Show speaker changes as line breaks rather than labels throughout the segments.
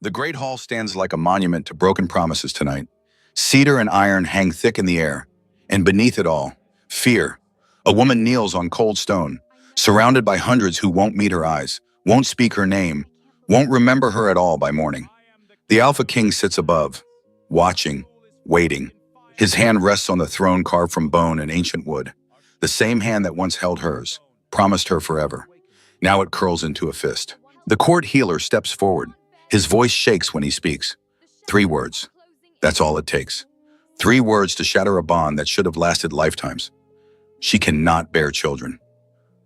The Great Hall stands like a monument to broken promises tonight. Cedar and iron hang thick in the air, and beneath it all, fear. A woman kneels on cold stone, surrounded by hundreds who won't meet her eyes, won't speak her name, won't remember her at all by morning. The Alpha King sits above, watching, waiting. His hand rests on the throne carved from bone and ancient wood, the same hand that once held hers, promised her forever. Now it curls into a fist. The court healer steps forward. His voice shakes when he speaks. 3 words. That's all it takes. 3 words to shatter a bond that should have lasted lifetimes. She cannot bear children.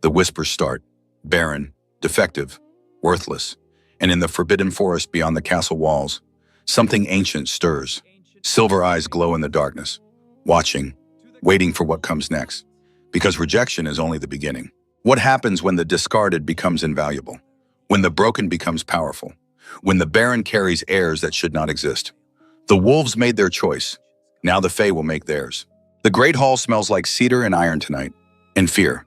The whispers start. Barren, defective, worthless. And in the forbidden forest beyond the castle walls, something ancient stirs. Silver eyes glow in the darkness, watching, waiting for what comes next. Because rejection is only the beginning. What happens when the discarded becomes invaluable? When the broken becomes powerful? When the barren carries heirs that should not exist? The wolves made their choice. Now the Fae will make theirs. The Great Hall smells like cedar and iron tonight, and fear.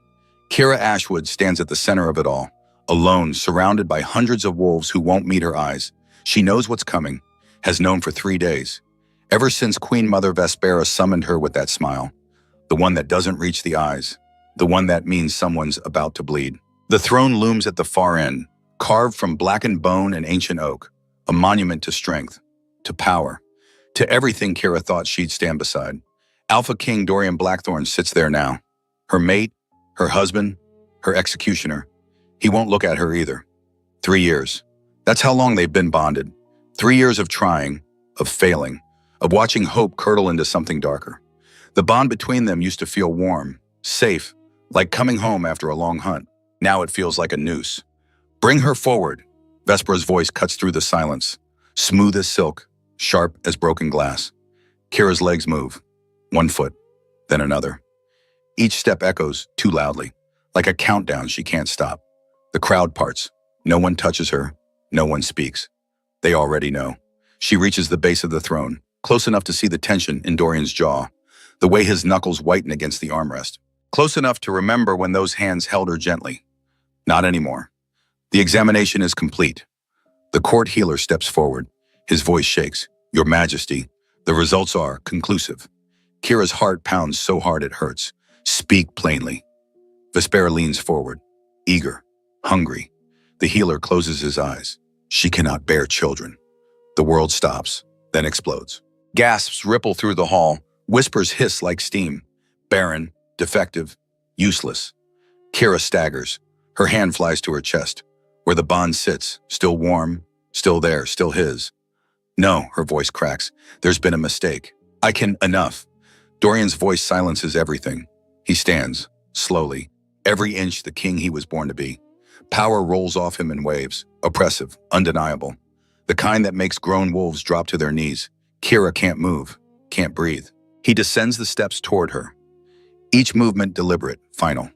Kira Ashwood stands at the center of it all, alone, surrounded by hundreds of wolves who won't meet her eyes. She knows what's coming, has known for 3 days. Ever since Queen Mother Vespera summoned her with that smile, the one that doesn't reach the eyes, the one that means someone's about to bleed. The throne looms at the far end, carved from blackened bone and ancient oak, a monument to strength, to power, to everything Kira thought she'd stand beside. Alpha King Dorian Blackthorn sits there now. Her mate, her husband, her executioner. He won't look at her either. 3 years. That's how long they've been bonded. 3 years of trying, of failing, of watching hope curdle into something darker. The bond between them used to feel warm, safe, like coming home after a long hunt. Now it feels like a noose. Bring her forward. Vespera's voice cuts through the silence, smooth as silk, sharp as broken glass. Kira's legs move, 1 foot, then another. Each step echoes too loudly, like a countdown she can't stop. The crowd parts. No one touches her, no one speaks. They already know. She reaches the base of the throne, close enough to see the tension in Dorian's jaw, the way his knuckles whiten against the armrest. Close enough to remember when those hands held her gently. Not anymore. The examination is complete. The court healer steps forward. His voice shakes. Your Majesty, the results are conclusive. Kira's heart pounds so hard it hurts. Speak plainly. Vespera leans forward, eager, hungry. The healer closes his eyes. She cannot bear children. The world stops, then explodes. Gasps ripple through the hall. Whispers hiss like steam. Barren, defective, useless. Kira staggers. Her hand flies to her chest, where the bond sits, still warm, still there, still his. No, her voice cracks. There's been a mistake. Enough. Dorian's voice silences everything. He stands, slowly, every inch the king he was born to be. Power rolls off him in waves, oppressive, undeniable. The kind that makes grown wolves drop to their knees. Kira can't move, can't breathe. He descends the steps toward her. Each movement deliberate, final.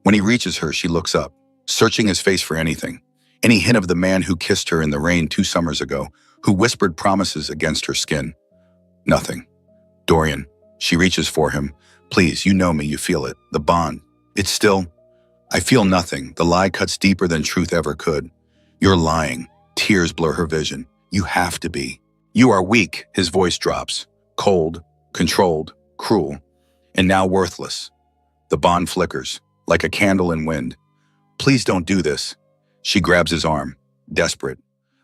When he reaches her, she looks up, searching his face for anything. Any hint of the man who kissed her in the rain 2 summers ago, who whispered promises against her skin. Nothing. Dorian. She reaches for him. Please, you know me, you feel it. The bond. It's still. I feel nothing. The lie cuts deeper than truth ever could. You're lying. Tears blur her vision. You have to be. You are weak. His voice drops. Cold, controlled, cruel, and now worthless. The bond flickers, like a candle in wind. Please don't do this. She grabs his arm, desperate.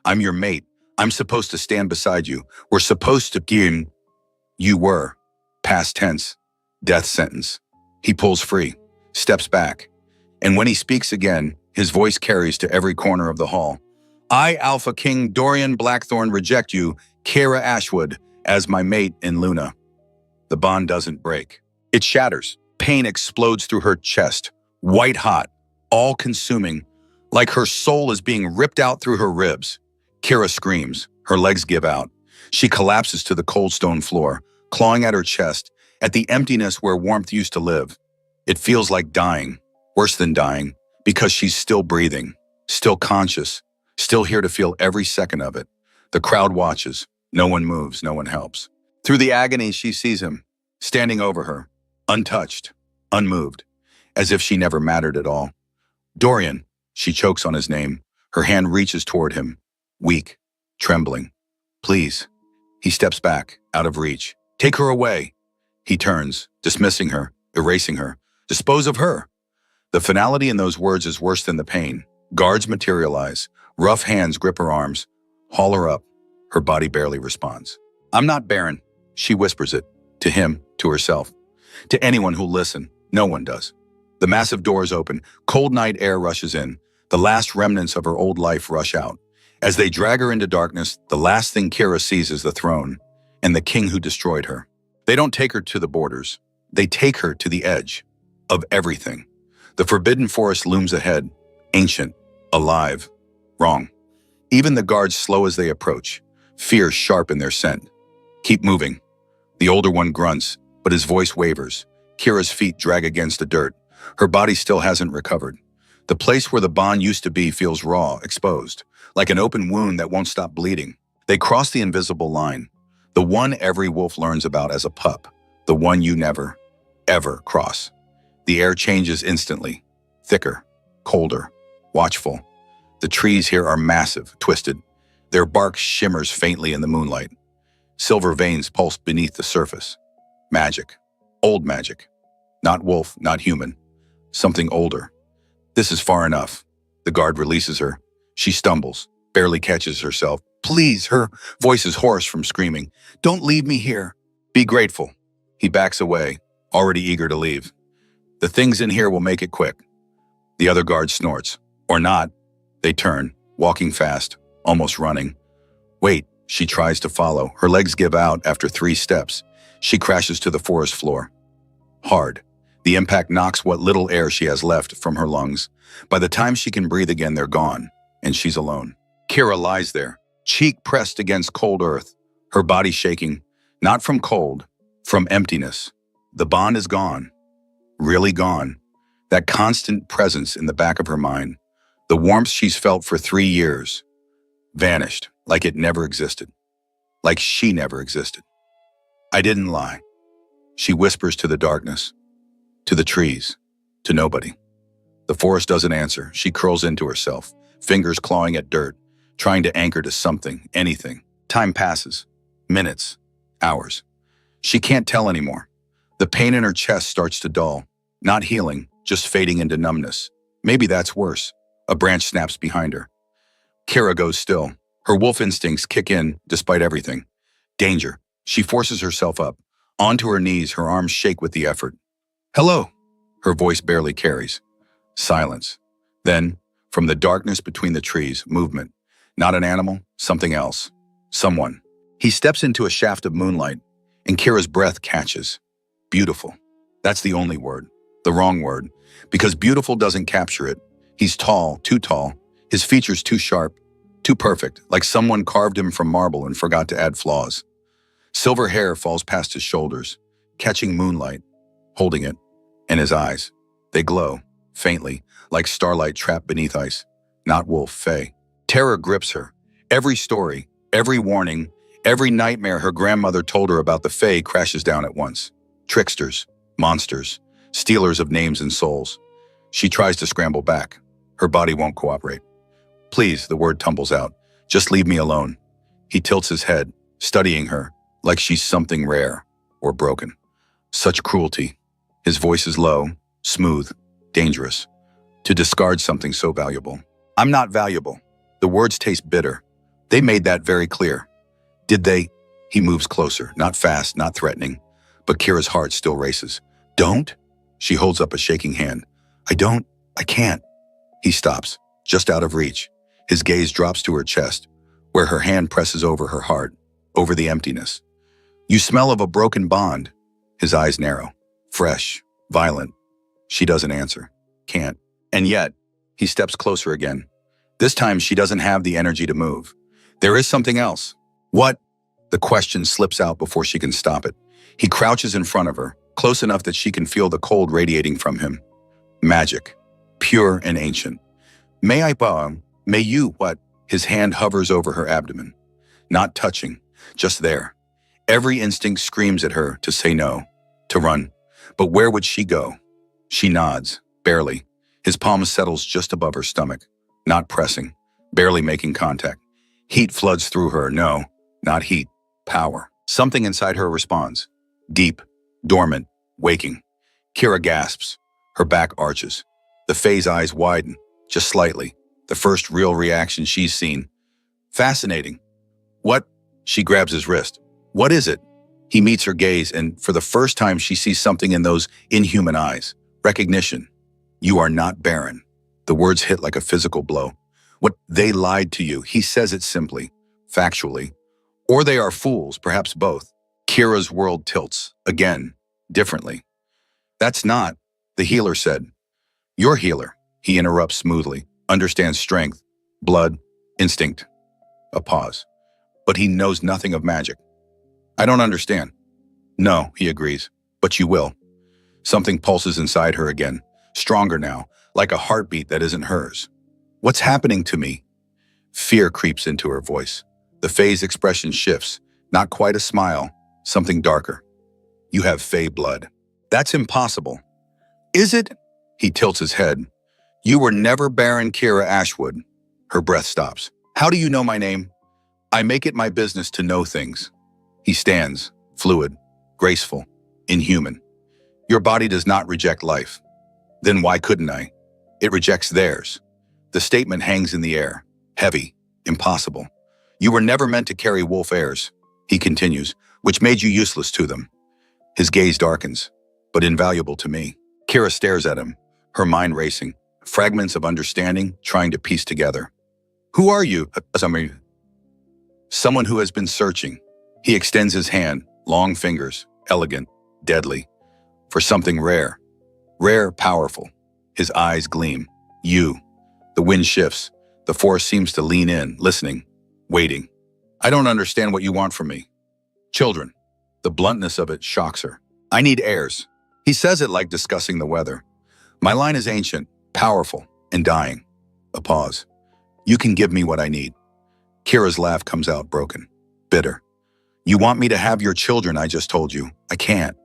I'm your mate. I'm supposed to stand beside you. We're supposed to give. You were. Past tense. Death sentence. He pulls free, steps back. And when he speaks again, his voice carries to every corner of the hall. I, Alpha King Dorian Blackthorn, reject you, Kira Ashwood, as my mate in Luna. The bond doesn't break. It shatters. Pain explodes through her chest, white hot, all-consuming, like her soul is being ripped out through her ribs. Kira screams. Her legs give out. She collapses to the cold stone floor, clawing at her chest, at the emptiness where warmth used to live. It feels like dying, worse than dying, because she's still breathing, still conscious, still here to feel every second of it. The crowd watches. No one moves, no one helps. Through the agony, she sees him, standing over her, untouched, unmoved, as if she never mattered at all. Dorian, she chokes on his name. Her hand reaches toward him, weak, trembling. Please. He steps back, out of reach. Take her away. He turns, dismissing her, erasing her. Dispose of her. The finality in those words is worse than the pain. Guards materialize. Rough hands grip her arms. Haul her up. Her body barely responds. I'm not Baron. She whispers it. To him, to herself. To anyone who'll listen. No one does. The massive doors open. Cold night air rushes in. The last remnants of her old life rush out. As they drag her into darkness, the last thing Kira sees is the throne and the king who destroyed her. They don't take her to the borders. They take her to the edge of everything. The forbidden forest looms ahead, ancient, alive, wrong. Even the guards slow as they approach, fear sharp in their scent. Keep moving. The older one grunts, but his voice wavers. Kira's feet drag against the dirt. Her body still hasn't recovered. The place where the bond used to be feels raw, exposed, like an open wound that won't stop bleeding. They cross the invisible line, the one every wolf learns about as a pup, the one you never, ever cross. The air changes instantly, thicker, colder, watchful. The trees here are massive, twisted. Their bark shimmers faintly in the moonlight. Silver veins pulse beneath the surface. Magic, old magic. Not wolf, not human. Something older. This is far enough. The guard releases her. She stumbles, barely catches herself. Please, her voice is hoarse from screaming. Don't leave me here. Be grateful. He backs away, already eager to leave. The things in here will make it quick. The other guard snorts. Or not. They turn, walking fast, almost running. Wait, she tries to follow. Her legs give out after 3 steps. She crashes to the forest floor. Hard. The impact knocks what little air she has left from her lungs. By the time she can breathe again, they're gone, and she's alone. Kira lies there, cheek pressed against cold earth, her body shaking, not from cold, from emptiness. The bond is gone, really gone. That constant presence in the back of her mind, the warmth she's felt for 3 years, vanished like it never existed, like she never existed. I didn't lie. She whispers to the darkness, to the trees, to nobody. The forest doesn't answer. She curls into herself, fingers clawing at dirt, trying to anchor to something, anything. Time passes. Minutes. Hours. She can't tell anymore. The pain in her chest starts to dull. Not healing, just fading into numbness. Maybe that's worse. A branch snaps behind her. Kira goes still. Her wolf instincts kick in despite everything. Danger. She forces herself up. Onto her knees, her arms shake with the effort. Hello. Her voice barely carries. Silence. Then, from the darkness between the trees, movement. Not an animal, something else. Someone. He steps into a shaft of moonlight, and Kira's breath catches. Beautiful. That's the only word. The wrong word. Because beautiful doesn't capture it. He's tall, too tall. His features too sharp, too perfect, like someone carved him from marble and forgot to add flaws. Silver hair falls past his shoulders, catching moonlight, holding it, and his eyes. They glow, faintly, like starlight trapped beneath ice. Not wolf, fey. Terror grips her. Every story, every warning, every nightmare her grandmother told her about the fey crashes down at once. Tricksters, monsters, stealers of names and souls. She tries to scramble back. Her body won't cooperate. Please, the word tumbles out. Just leave me alone. He tilts his head, studying her, like she's something rare or broken. Such cruelty. His voice is low, smooth, dangerous. To discard something so valuable. I'm not valuable. The words taste bitter. They made that very clear. Did they? He moves closer, not fast, not threatening. But Kira's heart still races. Don't? She holds up a shaking hand. I can't. He stops, just out of reach. His gaze drops to her chest, where her hand presses over her heart, over the emptiness. You smell of a broken bond. His eyes narrow, fresh, violent. She doesn't answer, can't. And yet, he steps closer again. This time she doesn't have the energy to move. There is something else. What? The question slips out before she can stop it. He crouches in front of her, close enough that she can feel the cold radiating from him. Magic, pure and ancient. May I bow? May you, what? His hand hovers over her abdomen. Not touching, just there. Every instinct screams at her to say no, to run. But where would she go? She nods, barely. His palm settles just above her stomach, not pressing, barely making contact. Heat floods through her. No, not heat. Power. Something inside her responds. Deep, dormant, waking. Kira gasps. Her back arches. The Fae's eyes widen, just slightly. The first real reaction she's seen. Fascinating. What? She grabs his wrist. What is it? He meets her gaze, and for the first time she sees something in those inhuman eyes. Recognition. You are not barren. The words hit like a physical blow. What? They lied to you. He says it simply, factually. Or they are fools, perhaps both. Kira's world tilts, again, differently. That's not, the healer said. Your healer, he interrupts smoothly, understands strength, blood, instinct. A pause. But he knows nothing of magic. I don't understand. No, he agrees, but you will. Something pulses inside her again, stronger now, like a heartbeat that isn't hers. What's happening to me? Fear creeps into her voice. The Fae's expression shifts, not quite a smile, something darker. You have Fae blood. That's impossible. Is it? He tilts his head. You were never Baron Kira Ashwood. Her breath stops. How do you know my name? I make it my business to know things. He stands, fluid, graceful, inhuman. Your body does not reject life. Then why couldn't I? It rejects theirs. The statement hangs in the air, heavy, impossible. You were never meant to carry wolf heirs, he continues, which made you useless to them. His gaze darkens, but invaluable to me. Kira stares at him, her mind racing, fragments of understanding trying to piece together. Who are you? Someone who has been searching. He extends his hand, long fingers, elegant, deadly, for something rare. Rare, powerful. His eyes gleam. You. The wind shifts. The force seems to lean in, listening, waiting. I don't understand what you want from me. Children. The bluntness of it shocks her. I need heirs. He says it like discussing the weather. My line is ancient, powerful, and dying. A pause. You can give me what I need. Kira's laugh comes out broken, bitter. You want me to have your children, I just told you. I can't.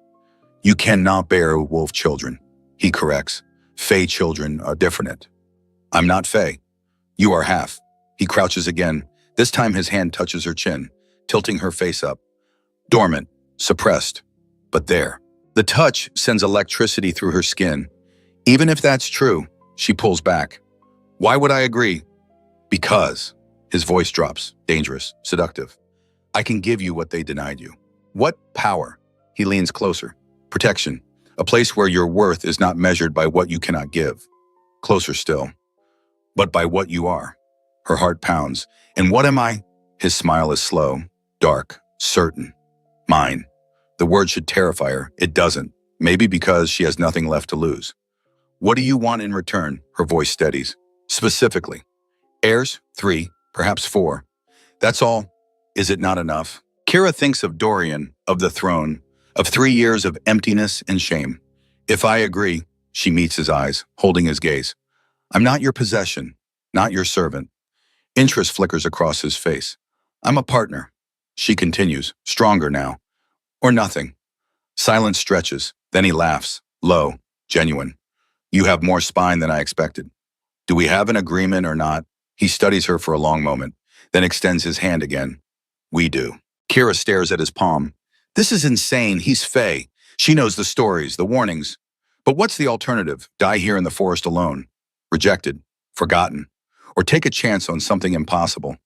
You cannot bear wolf children. He corrects. Fae children are different. I'm not Fae. You are half. He crouches again. This time his hand touches her chin, tilting her face up. Dormant, suppressed, but there. The touch sends electricity through her skin. Even if that's true, she pulls back. Why would I agree? Because. His voice drops, dangerous, seductive. I can give you what they denied you. What power? He leans closer. Protection. A place where your worth is not measured by what you cannot give. Closer still. But by what you are. Her heart pounds. And what am I? His smile is slow, dark, certain. Mine. The word should terrify her. It doesn't. Maybe because she has nothing left to lose. What do you want in return? Her voice steadies. Specifically. Heirs? 3, perhaps 4. That's all. Is it not enough? Kira thinks of Dorian, of the throne, of 3 years of emptiness and shame. If I agree, she meets his eyes, holding his gaze. I'm not your possession, not your servant. Interest flickers across his face. I'm a partner. She continues, stronger now. Or nothing. Silence stretches, then he laughs, low, genuine. You have more spine than I expected. Do we have an agreement or not? He studies her for a long moment, then extends his hand again. We do. Kira stares at his palm. This is insane. He's Fae. She knows the stories, the warnings. But what's the alternative? Die here in the forest alone. Rejected. Forgotten. Or take a chance on something impossible.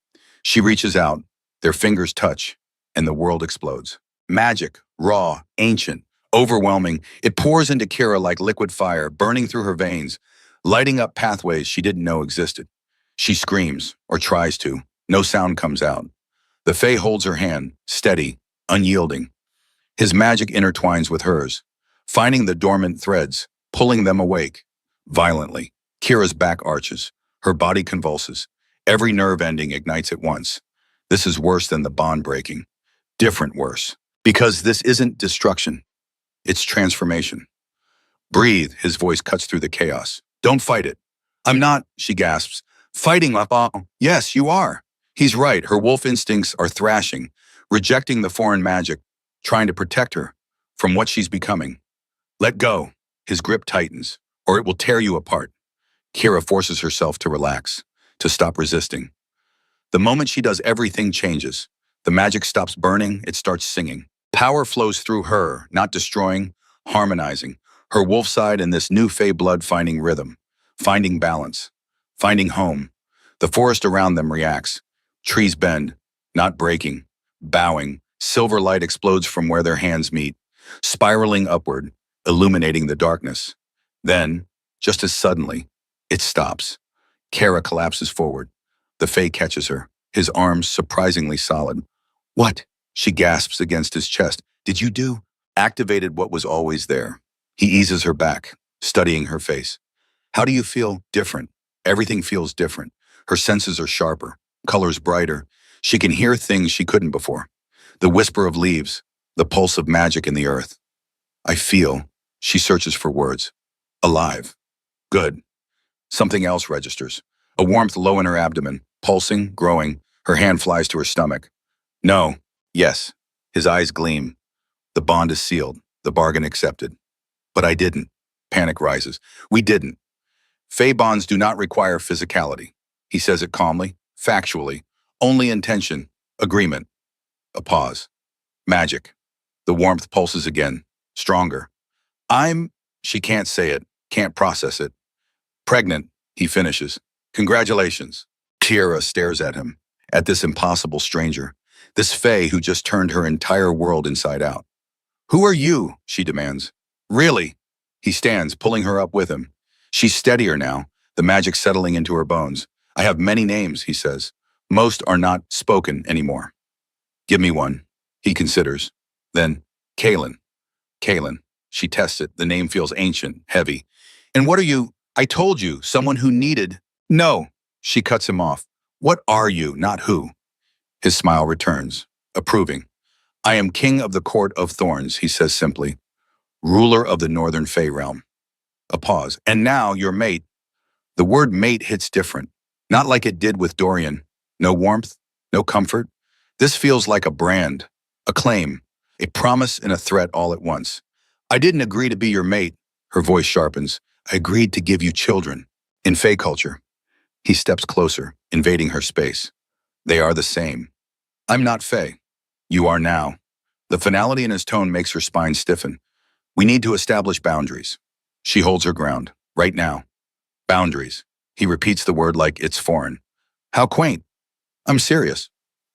She reaches out. Their fingers touch, and the world explodes. Magic, raw, ancient, overwhelming. It pours into Kira like liquid fire, burning through her veins, lighting up pathways she didn't know existed. She screams, or tries to. No sound comes out. The Fae holds her hand, steady, unyielding. His magic intertwines with hers, finding the dormant threads, pulling them awake. Violently, Kira's back arches. Her body convulses. Every nerve ending ignites at once. This is worse than the bond breaking. Different worse. Because this isn't destruction. It's transformation. Breathe, his voice cuts through the chaos. Don't fight it. I'm not, she gasps. Fighting up. Yes, you are. He's right. Her wolf instincts are thrashing, rejecting the foreign magic, trying to protect her from what she's becoming. Let go. His grip tightens, or it will tear you apart. Kira forces herself to relax, to stop resisting. The moment she does, everything changes. The magic stops burning, it starts singing. Power flows through her, not destroying, harmonizing. Her wolf side and this new fey blood finding rhythm, finding balance, finding home. The forest around them reacts. Trees bend, not breaking, bowing. Silver light explodes from where their hands meet, spiraling upward, illuminating the darkness. Then, just as suddenly, it stops. Kara collapses forward. The Fae catches her, his arms surprisingly solid. What? She gasps against his chest. Did you do? Activated what was always there. He eases her back, studying her face. How do you feel? Different. Everything feels different. Her senses are sharper, colors brighter. She can hear things she couldn't before. The whisper of leaves, the pulse of magic in the earth. I feel. She searches for words. Alive. Good. Something else registers. A warmth low in her abdomen, pulsing, growing. Her hand flies to her stomach. No. Yes. His eyes gleam. The bond is sealed. The bargain accepted. But I didn't. Panic rises. We didn't. Fey bonds do not require physicality. He says it calmly, factually. Only intention. Agreement. A pause. Magic. The warmth pulses again. Stronger. She can't say it, can't process it. Pregnant, he finishes. Congratulations. Tierra stares at him, at this impossible stranger, this Fae who just turned her entire world inside out. Who are you? She demands. Really? He stands, pulling her up with him. She's steadier now, the magic settling into her bones. I have many names, he says. Most are not spoken anymore. Give me one, he considers. Then, Kaelin. Kaelin. She tests it. The name feels ancient, heavy. And what are you? I told you, someone who needed. No, she cuts him off. What are you, not who? His smile returns, approving. I am king of the court of thorns, he says simply. Ruler of the northern Fey realm. A pause. And now your mate. The word mate hits different. Not like it did with Dorian. No warmth, no comfort. This feels like a brand, a claim, a promise and a threat all at once. I didn't agree to be your mate, her voice sharpens. I agreed to give you children. In Fey culture. He steps closer, invading her space. They are the same. I'm not Fey. You are now. The finality in his tone makes her spine stiffen. We need to establish boundaries. She holds her ground, right now. Boundaries. He repeats the word like it's foreign. How quaint. I'm serious.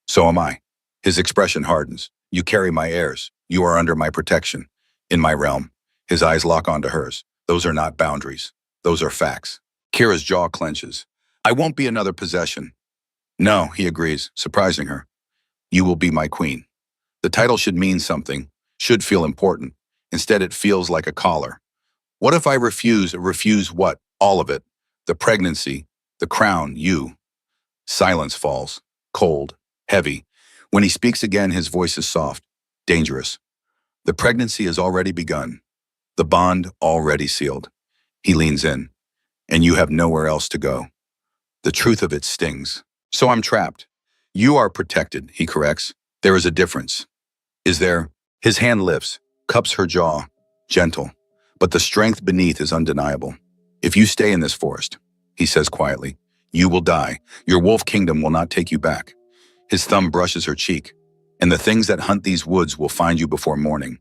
So am I. His expression hardens. You carry my heirs. You are under my protection. In my realm. His eyes lock onto hers. Those are not boundaries. Those are facts. Kira's jaw clenches. I won't be another possession. No, he agrees, surprising her. You will be my queen. The title should mean something, should feel important. Instead, it feels like a collar. What if I refuse? Refuse what? All of it. The pregnancy, the crown, you. Silence falls, cold, heavy. When he speaks again, his voice is soft, dangerous. The pregnancy has already begun. The bond already sealed. He leans in. And you have nowhere else to go. The truth of it stings. So I'm trapped. You are protected, he corrects. There is a difference. Is there? His hand lifts, cups her jaw, gentle. But the strength beneath is undeniable. If you stay in this forest, he says quietly, you will die. Your wolf kingdom will not take you back. His thumb brushes her cheek. And the things that hunt these woods will find you before morning.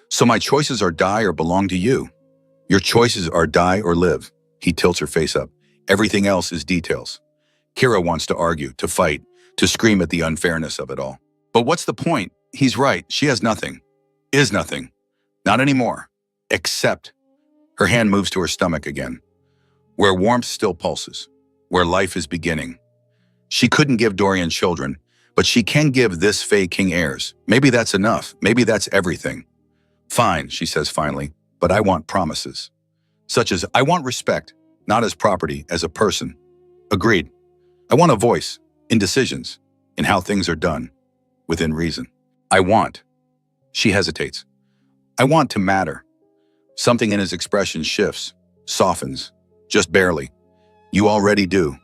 So my choices are die or belong to you. Your choices are die or live. He tilts her face up. Everything else is details. Kira wants to argue, to fight, to scream at the unfairness of it all. But what's the point? He's right. She has nothing. Is nothing. Not anymore. Except. Her hand moves to her stomach again. Where warmth still pulses. Where life is beginning. She couldn't give Dorian children, but she can give this Fey King heirs. Maybe that's enough. Maybe that's everything. Fine, she says finally, but I want promises. Such as, I want respect, not as property, as a person. Agreed. I want a voice, in decisions, in how things are done, within reason. I want. She hesitates. I want to matter. Something in his expression shifts, softens, just barely. You already do.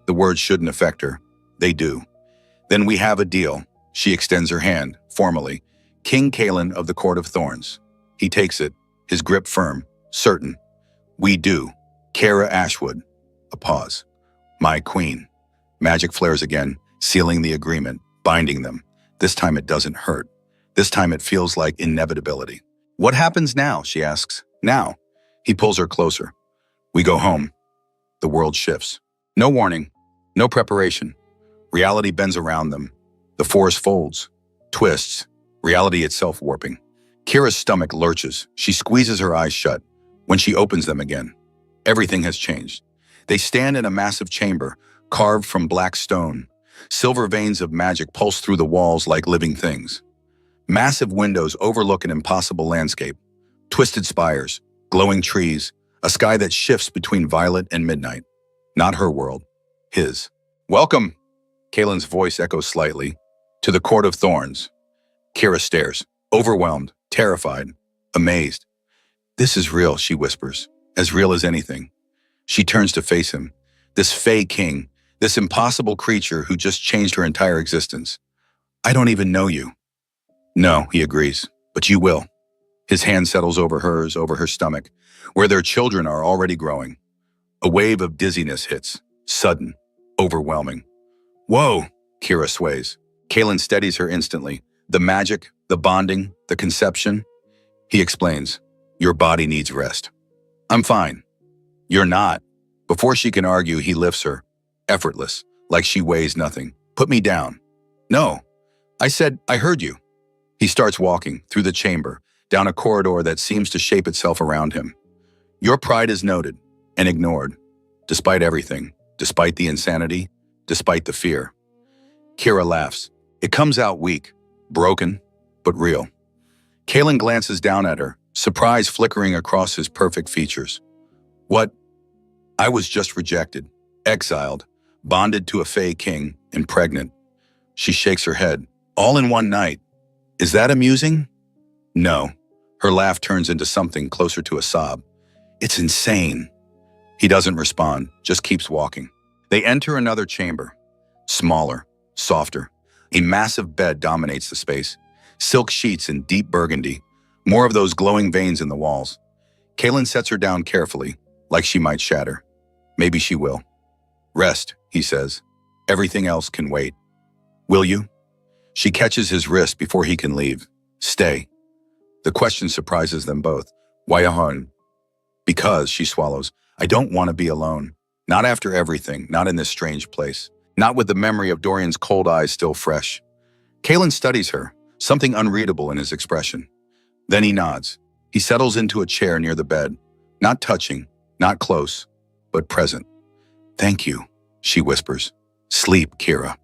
The words shouldn't affect her. They do. Then we have a deal. She extends her hand, formally. King Kaelin of the Court of Thorns. He takes it, his grip firm, certain. We do. Kara Ashwood. A pause. My queen. Magic flares again, sealing the agreement, binding them. This time it doesn't hurt. This time it feels like inevitability. What happens now, she asks. Now. He pulls her closer. We go home. The world shifts. No warning, no preparation. Reality bends around them. The forest folds, twists, reality itself warping. Kira's stomach lurches. She squeezes her eyes shut. When she opens them again, everything has changed. They stand in a massive chamber, carved from black stone. Silver veins of magic pulse through the walls like living things. Massive windows overlook an impossible landscape. Twisted spires, glowing trees, a sky that shifts between violet and midnight. Not her world, his. Welcome, Kalen's voice echoes slightly, to the Court of Thorns. Kira stares, overwhelmed, terrified, amazed. This is real, she whispers, as real as anything. She turns to face him, this Fey king, this impossible creature who just changed her entire existence. I don't even know you. No, he agrees, but you will. His hand settles over hers, over her stomach, where their children are already growing. A wave of dizziness hits, sudden, overwhelming. Whoa, Kira sways. Kalen steadies her instantly. The magic, the bonding, the conception. He explains, your body needs rest. I'm fine. You're not. Before she can argue, he lifts her, effortless, like she weighs nothing. Put me down. No. I said, I heard you. He starts walking through the chamber, down a corridor that seems to shape itself around him. Your pride is noted and ignored, despite everything, despite the insanity, despite the fear. Kira laughs. It comes out weak, broken, but real. Kalen glances down at her, surprise flickering across his perfect features. What? I was just rejected, exiled, bonded to a Fey king, and pregnant. She shakes her head. All in one night. Is that amusing? No. Her laugh turns into something closer to a sob. It's insane. He doesn't respond, just keeps walking. They enter another chamber. Smaller, softer. A massive bed dominates the space. Silk sheets in deep burgundy. More of those glowing veins in the walls. Kalen sets her down carefully, like she might shatter. Maybe she will. Rest, he says. Everything else can wait. Will you? She catches his wrist before he can leave. Stay. The question surprises them both. Why alone? Because, she swallows, I don't want to be alone. Not after everything, not in this strange place. Not with the memory of Dorian's cold eyes still fresh. Kalen studies her, something unreadable in his expression. Then he nods. He settles into a chair near the bed. Not touching, not close, but present. Thank you, she whispers. Sleep, Kira.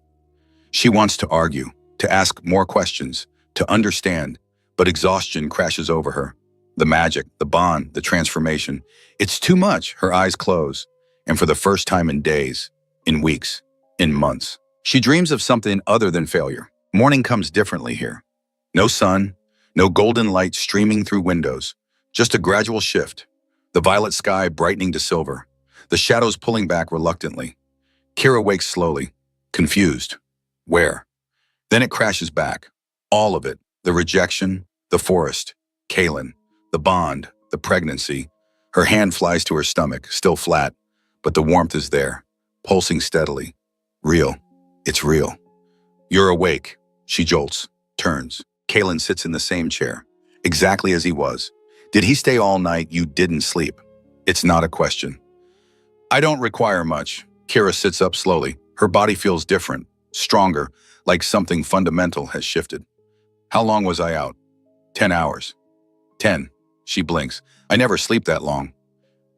She wants to argue, to ask more questions, to understand, but exhaustion crashes over her. The magic, the bond, the transformation. It's too much. Her eyes close. And for the first time in days, in weeks, in months, she dreams of something other than failure. Morning comes differently here. No sun, no golden light streaming through windows, just a gradual shift. The violet sky brightening to silver, the shadows pulling back reluctantly. Kira wakes slowly, confused. Where? Then it crashes back. All of it, the rejection, the forest, Kalen, the bond, the pregnancy. Her hand flies to her stomach, still flat, but the warmth is there, pulsing steadily. Real. It's real. You're awake. She jolts, turns. Kalen sits in the same chair, exactly as he was. Did he stay all night? You didn't sleep. It's not a question. I don't require much. Kira sits up slowly. Her body feels different, stronger, like something fundamental has shifted. How long was I out? 10 hours. 10. She blinks. I never sleep that long.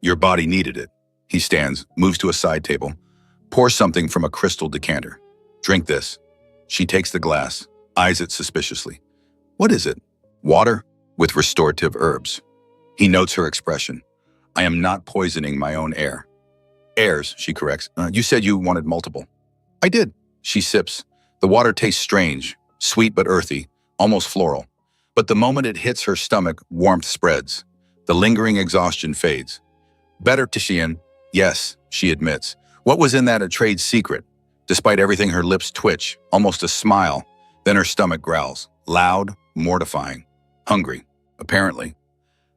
Your body needed it. He stands, moves to a side table, pours something from a crystal decanter. Drink this. She takes the glass, eyes it suspiciously. What is it? Water with restorative herbs. He notes her expression. I am not poisoning my own air. Heirs, she corrects. You said you wanted multiple. I did. She sips. The water tastes strange, sweet but earthy, almost floral. But the moment it hits her stomach, warmth spreads. The lingering exhaustion fades. Better, Tishian. Yes, she admits. What was in that a trade secret? Despite everything, her lips twitch, almost a smile. Then her stomach growls. Loud, mortifying. Hungry, apparently.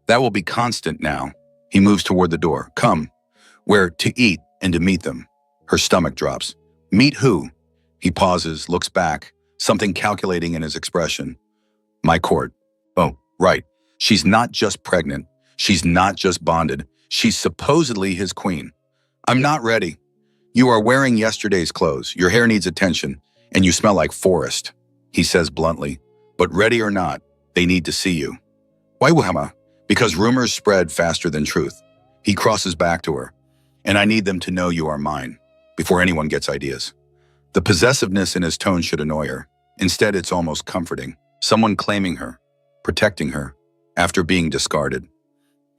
That will be constant now. He moves toward the door. Come. Where to eat and to meet them. Her stomach drops. Meet who? He pauses, looks back, something calculating in his expression. My court. Oh, right. She's not just pregnant. She's not just bonded. She's supposedly his queen. I'm not ready. You are wearing yesterday's clothes. Your hair needs attention, and you smell like forest, he says bluntly. But ready or not, they need to see you. Why, Wahama? Because rumors spread faster than truth. He crosses back to her. And I need them to know you are mine, before anyone gets ideas. The possessiveness in his tone should annoy her. Instead, it's almost comforting. Someone claiming her, protecting her, after being discarded.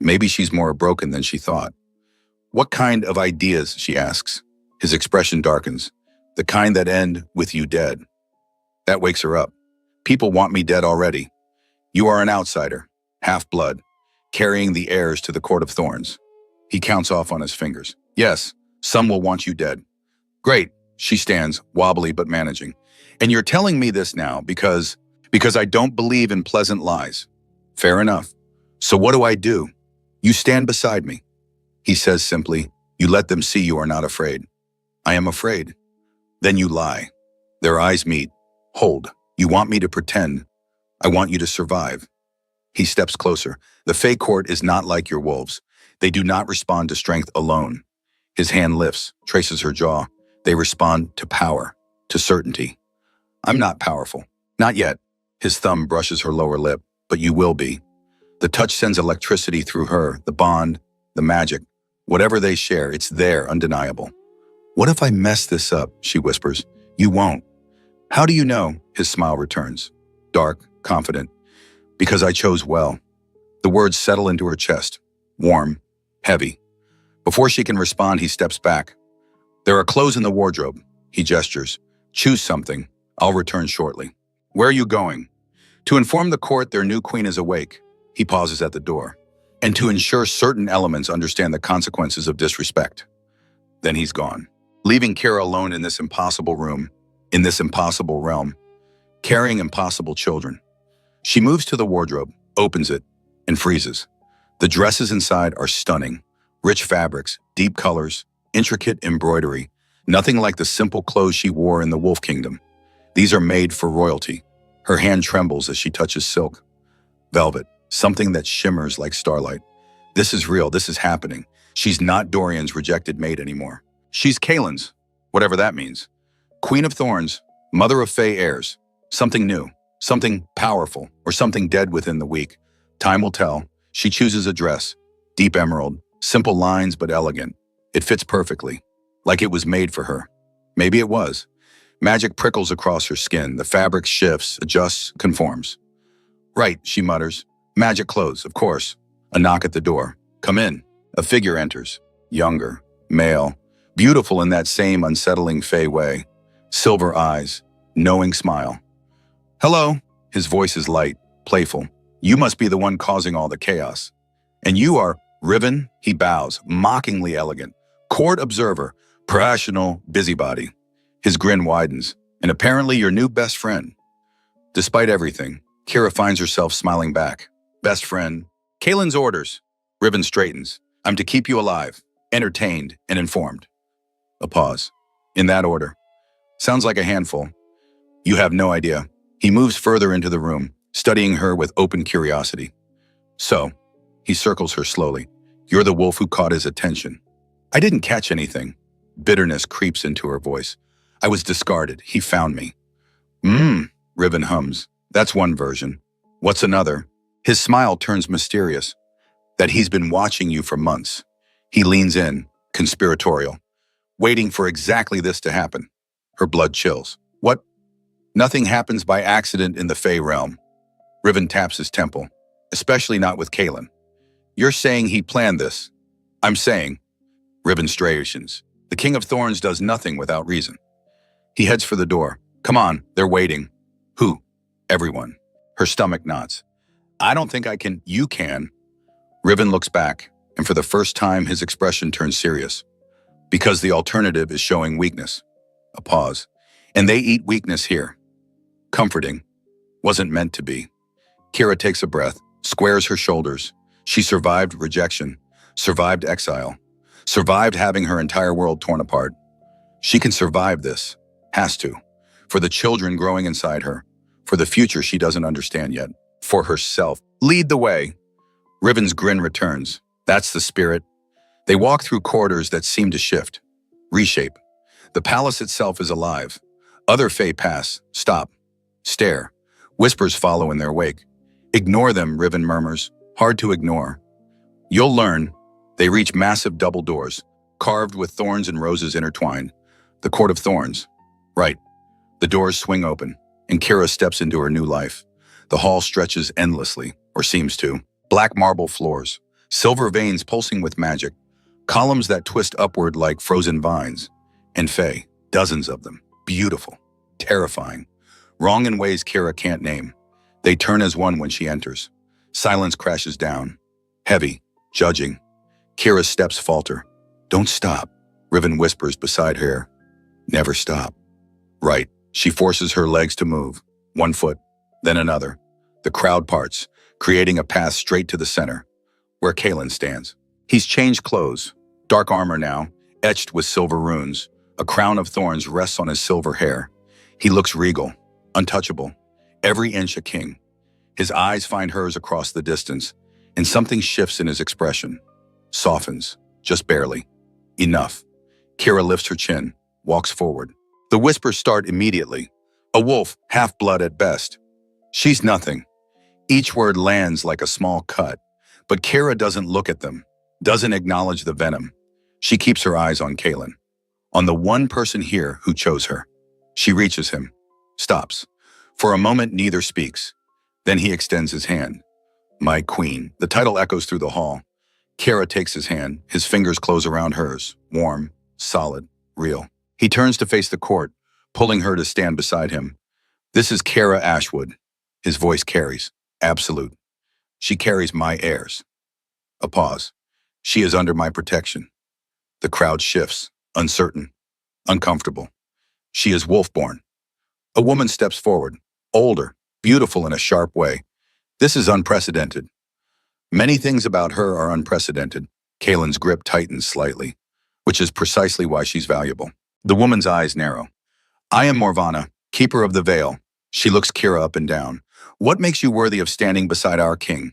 Maybe she's more broken than she thought. What kind of ideas, she asks. His expression darkens. The kind that end with you dead. That wakes her up. People want me dead already. You are an outsider, half-blood, carrying the heirs to the court of thorns. He counts off on his fingers. Yes, some will want you dead. Great, she stands, wobbly but managing. And you're telling me this now because I don't believe in pleasant lies. Fair enough. So what do? You stand beside me. He says simply, you let them see you are not afraid. I am afraid. Then you lie. Their eyes meet. Hold. You want me to pretend. I want you to survive. He steps closer. The Fae court is not like your wolves. They do not respond to strength alone. His hand lifts, traces her jaw. They respond to power, to certainty. I'm not powerful. Not yet. His thumb brushes her lower lip, but you will be. The touch sends electricity through her, the bond, the magic. Whatever they share, it's there, undeniable. What if I mess this up, she whispers. You won't. How do you know? His smile returns. Dark, confident. Because I chose well. The words settle into her chest. Warm, heavy. Before she can respond, he steps back. There are clothes in the wardrobe. He gestures. Choose something. I'll return shortly. Where are you going? To inform the court their new queen is awake. He pauses at the door. And to ensure certain elements understand the consequences of disrespect. Then he's gone, leaving Kira alone in this impossible room, in this impossible realm, carrying impossible children. She moves to the wardrobe, opens it, and freezes. The dresses inside are stunning. Rich fabrics, deep colors, intricate embroidery, nothing like the simple clothes she wore in the Wolf Kingdom. These are made for royalty. Her hand trembles as she touches silk. Velvet, something that shimmers like starlight. This is real, this is happening. She's not Dorian's rejected maid anymore. She's Kaelin's, whatever that means. Queen of Thorns, mother of Fae heirs. Something new, something powerful, or something dead within the week. Time will tell. She chooses a dress, deep emerald, simple lines but elegant. It fits perfectly, like it was made for her. Maybe it was. Magic prickles across her skin. The fabric shifts, adjusts, conforms. Right, she mutters. Magic clothes, of course. A knock at the door. Come in. A figure enters. Younger, male, beautiful in that same unsettling Fae way. Silver eyes, knowing smile. Hello. His voice is light, playful. You must be the one causing all the chaos. And you are Riven, he bows, mockingly elegant. Court observer, professional busybody. His grin widens. And apparently your new best friend. Despite everything, Kira finds herself smiling back. Best friend. Kaelin's orders. Riven straightens. I'm to keep you alive, entertained, and informed. A pause. In that order. Sounds like a handful. You have no idea. He moves further into the room, studying her with open curiosity. So, he circles her slowly. You're the wolf who caught his attention. I didn't catch anything. Bitterness creeps into her voice. I was discarded. He found me. Riven hums. That's one version. What's another? His smile turns mysterious. That he's been watching you for months. He leans in, conspiratorial, waiting for exactly this to happen. Her blood chills. What? Nothing happens by accident in the Fae realm. Riven taps his temple, especially not with Kaelin. You're saying he planned this. I'm saying. Riven straightens. The King of Thorns does nothing without reason. He heads for the door. Come on, they're waiting. Who? Everyone. Her stomach knots. I don't think I can. You can. Riven looks back, and for the first time his expression turns serious. Because the alternative is showing weakness. A pause. And they eat weakness here. Comforting. Wasn't meant to be. Kira takes a breath, squares her shoulders. She survived rejection, survived exile, survived having her entire world torn apart. She can survive this. Has to. for the children growing inside her, for the future she doesn't understand yet, for herself. Lead the way. Riven's grin returns. That's the spirit. They walk through corridors that seem to shift, reshape. The palace itself is alive. Other Fae pass, stop, stare. Whispers follow in their wake. Ignore them, Riven murmurs. Hard to ignore. You'll learn. They reach massive double doors, carved with thorns and roses intertwined. The Court of Thorns. Right. The doors swing open, and Kira steps into her new life. The hall stretches endlessly, or seems to. Black marble floors, silver veins pulsing with magic, columns that twist upward like frozen vines. And Fae, dozens of them. Beautiful. Terrifying. Wrong in ways Kira can't name. They turn as one when she enters. Silence crashes down. Heavy. Judging. Kira's steps falter. Don't stop, Riven whispers beside her. Never stop. Right. She forces her legs to move. One foot, then another. The crowd parts, creating a path straight to the center, where Kalen stands. He's changed clothes. Dark armor now, etched with silver runes. A crown of thorns rests on his silver hair. He looks regal, untouchable, every inch a king. His eyes find hers across the distance, and something shifts in his expression. Softens, just barely. Enough. Kira lifts her chin, walks forward. The whispers start immediately. A wolf, half-blood at best. She's nothing. Each word lands like a small cut, but Kira doesn't look at them, doesn't acknowledge the venom. She keeps her eyes on Kalen, on the one person here who chose her. She reaches him, stops. For a moment, neither speaks. Then he extends his hand. My queen. The title echoes through the hall. Kira takes his hand. His fingers close around hers, warm, solid, real. He turns to face the court, pulling her to stand beside him. This is Kara Ashwood. His voice carries. Absolute. She carries my heirs. A pause. She is under my protection. The crowd shifts, uncertain, uncomfortable. She is wolf-born. A woman steps forward, older, beautiful in a sharp way. This is unprecedented. Many things about her are unprecedented. Kalen's grip tightens slightly, which is precisely why she's valuable. The woman's eyes narrow. I am Morvana, keeper of the veil. She looks Kira up and down. What makes you worthy of standing beside our king?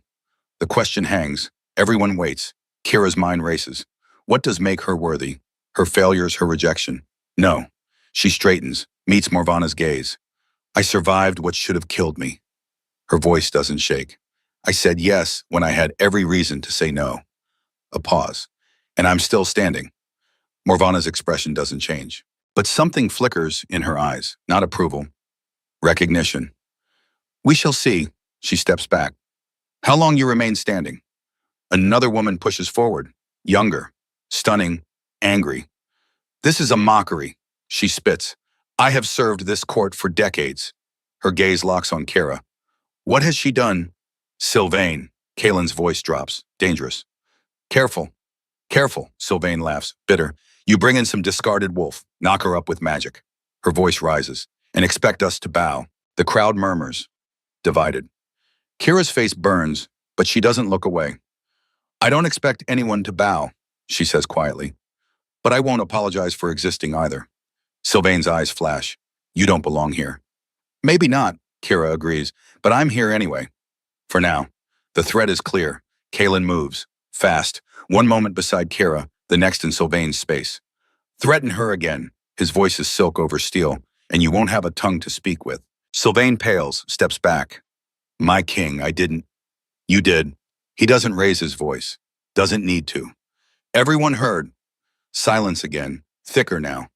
The question hangs. Everyone waits. Kira's mind races. What does make her worthy? Her failures, her rejection? No. She straightens, meets Morvana's gaze. I survived what should have killed me. Her voice doesn't shake. I said yes when I had every reason to say no. A pause. And I'm still standing. Morvana's expression doesn't change. But something flickers in her eyes. Not approval. Recognition. We shall see. She steps back. How long you remain standing? Another woman pushes forward. Younger. Stunning. Angry. This is a mockery. She spits. I have served this court for decades. Her gaze locks on Kira. What has she done? Sylvain. Kalen's voice drops. Dangerous. Careful. Careful, Sylvain laughs, bitter. You bring in some discarded wolf. Knock her up with magic. Her voice rises. And expect us to bow. The crowd murmurs. Divided. Kira's face burns, but she doesn't look away. I don't expect anyone to bow, she says quietly. But I won't apologize for existing either. Sylvain's eyes flash. You don't belong here. Maybe not, Kira agrees, but I'm here anyway. For now. The threat is clear. Kalen moves. Fast. One moment beside Kira, the next in Sylvain's space. Threaten her again. His voice is silk over steel, and you won't have a tongue to speak with. Sylvain pales, steps back. My king, I didn't. You did. He doesn't raise his voice. Doesn't need to. Everyone heard. Silence again, thicker now.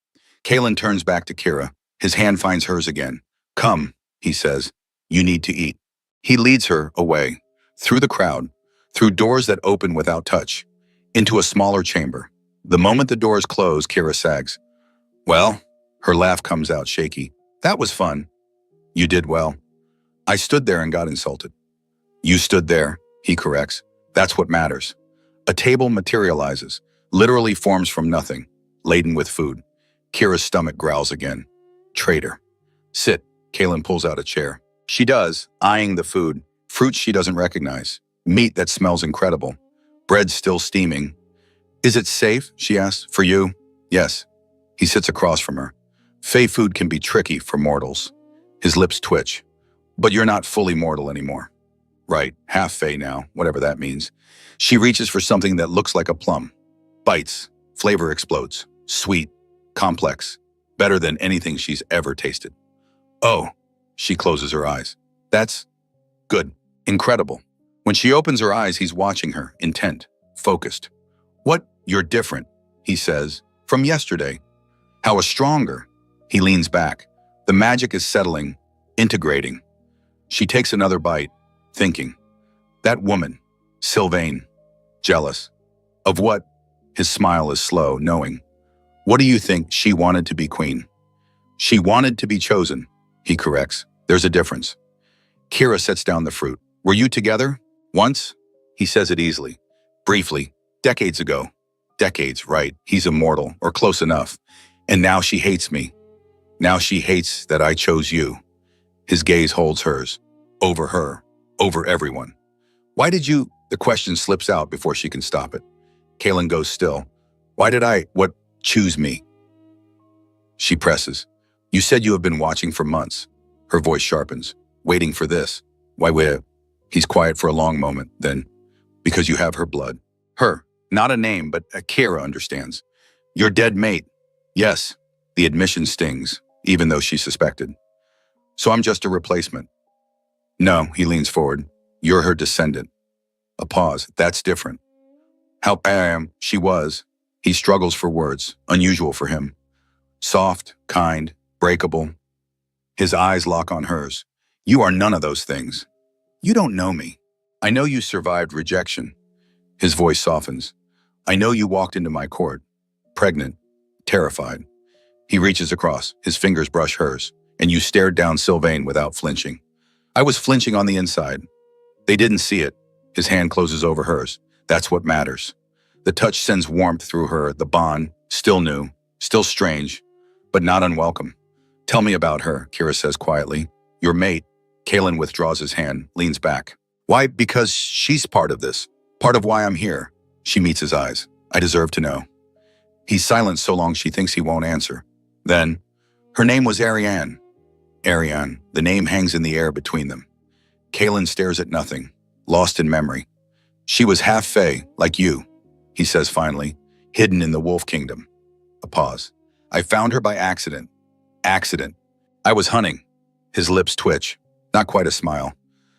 Kalen turns back to Kira. His hand finds hers again. Come, he says. You need to eat. He leads her away, through the crowd, through doors that open without touch, into a smaller chamber. The moment the doors close, Kira sags. Well, her laugh comes out shaky. That was fun. You did well. I stood there and got insulted. You stood there, he corrects. That's what matters. A table materializes, literally forms from nothing, laden with food. Kira's stomach growls again. Traitor. Sit. Kalen pulls out a chair. She does, eyeing the food. Fruit she doesn't recognize. Meat that smells incredible. Bread still steaming. Is it safe, she asks, for you? Yes. He sits across from her. Fey food can be tricky for mortals. His lips twitch. But you're not fully mortal anymore. Right, half Fey now, whatever that means. She reaches for something that looks like a plum. Bites. Flavor explodes. Sweet. Complex. Better than anything she's ever tasted. Oh, she closes her eyes. That's good. Incredible. When she opens her eyes, he's watching her, intent, focused. What? You're different, he says, from yesterday. How a stronger. He leans back. The magic is settling, integrating. She takes another bite, thinking. That woman, Sylvain, jealous. Of what? His smile is slow, knowing. What do you think? She wanted to be queen? She wanted to be chosen, he corrects. There's a difference. Kira sets down the fruit. Were you together? Once? He says it easily. Briefly. Decades ago. Decades, right. He's immortal, or close enough. And now she hates me. Now she hates that I chose you. His gaze holds hers. Over her. Over everyone. Why did you? The question slips out before she can stop it. Kaelin goes still. Why did I? What? Choose me. She presses. You said you have been watching for months. Her voice sharpens. Waiting for this. Why wait? He's quiet for a long moment, then. Because you have her blood. Her. Not a name, but Kira understands. Your dead mate. Yes. The admission stings, even though she suspected. So I'm just a replacement. No, he leans forward. You're her descendant. A pause. That's different. How I am. She was. He struggles for words, unusual for him. Soft, kind, breakable. His eyes lock on hers. You are none of those things. You don't know me. I know you survived rejection. His voice softens. I know you walked into my court, pregnant, terrified. He reaches across, his fingers brush hers, and you stared down Sylvain without flinching. I was flinching on the inside. They didn't see it. His hand closes over hers. That's what matters. The touch sends warmth through her, the bond, still new, still strange, but not unwelcome. Tell me about her, Kira says quietly. Your mate. Kaelin withdraws his hand, leans back. Why? Because she's part of this. Part of why I'm here. She meets his eyes. I deserve to know. He's silent so long she thinks he won't answer. Then, her name was Ariane. Ariane, the name hangs in the air between them. Kaelin stares at nothing, lost in memory. She was half Fey, like you, he says finally, hidden in the Wolf Kingdom. A pause. I found her by accident. Accident. I was hunting. His lips twitch. Not quite a smile.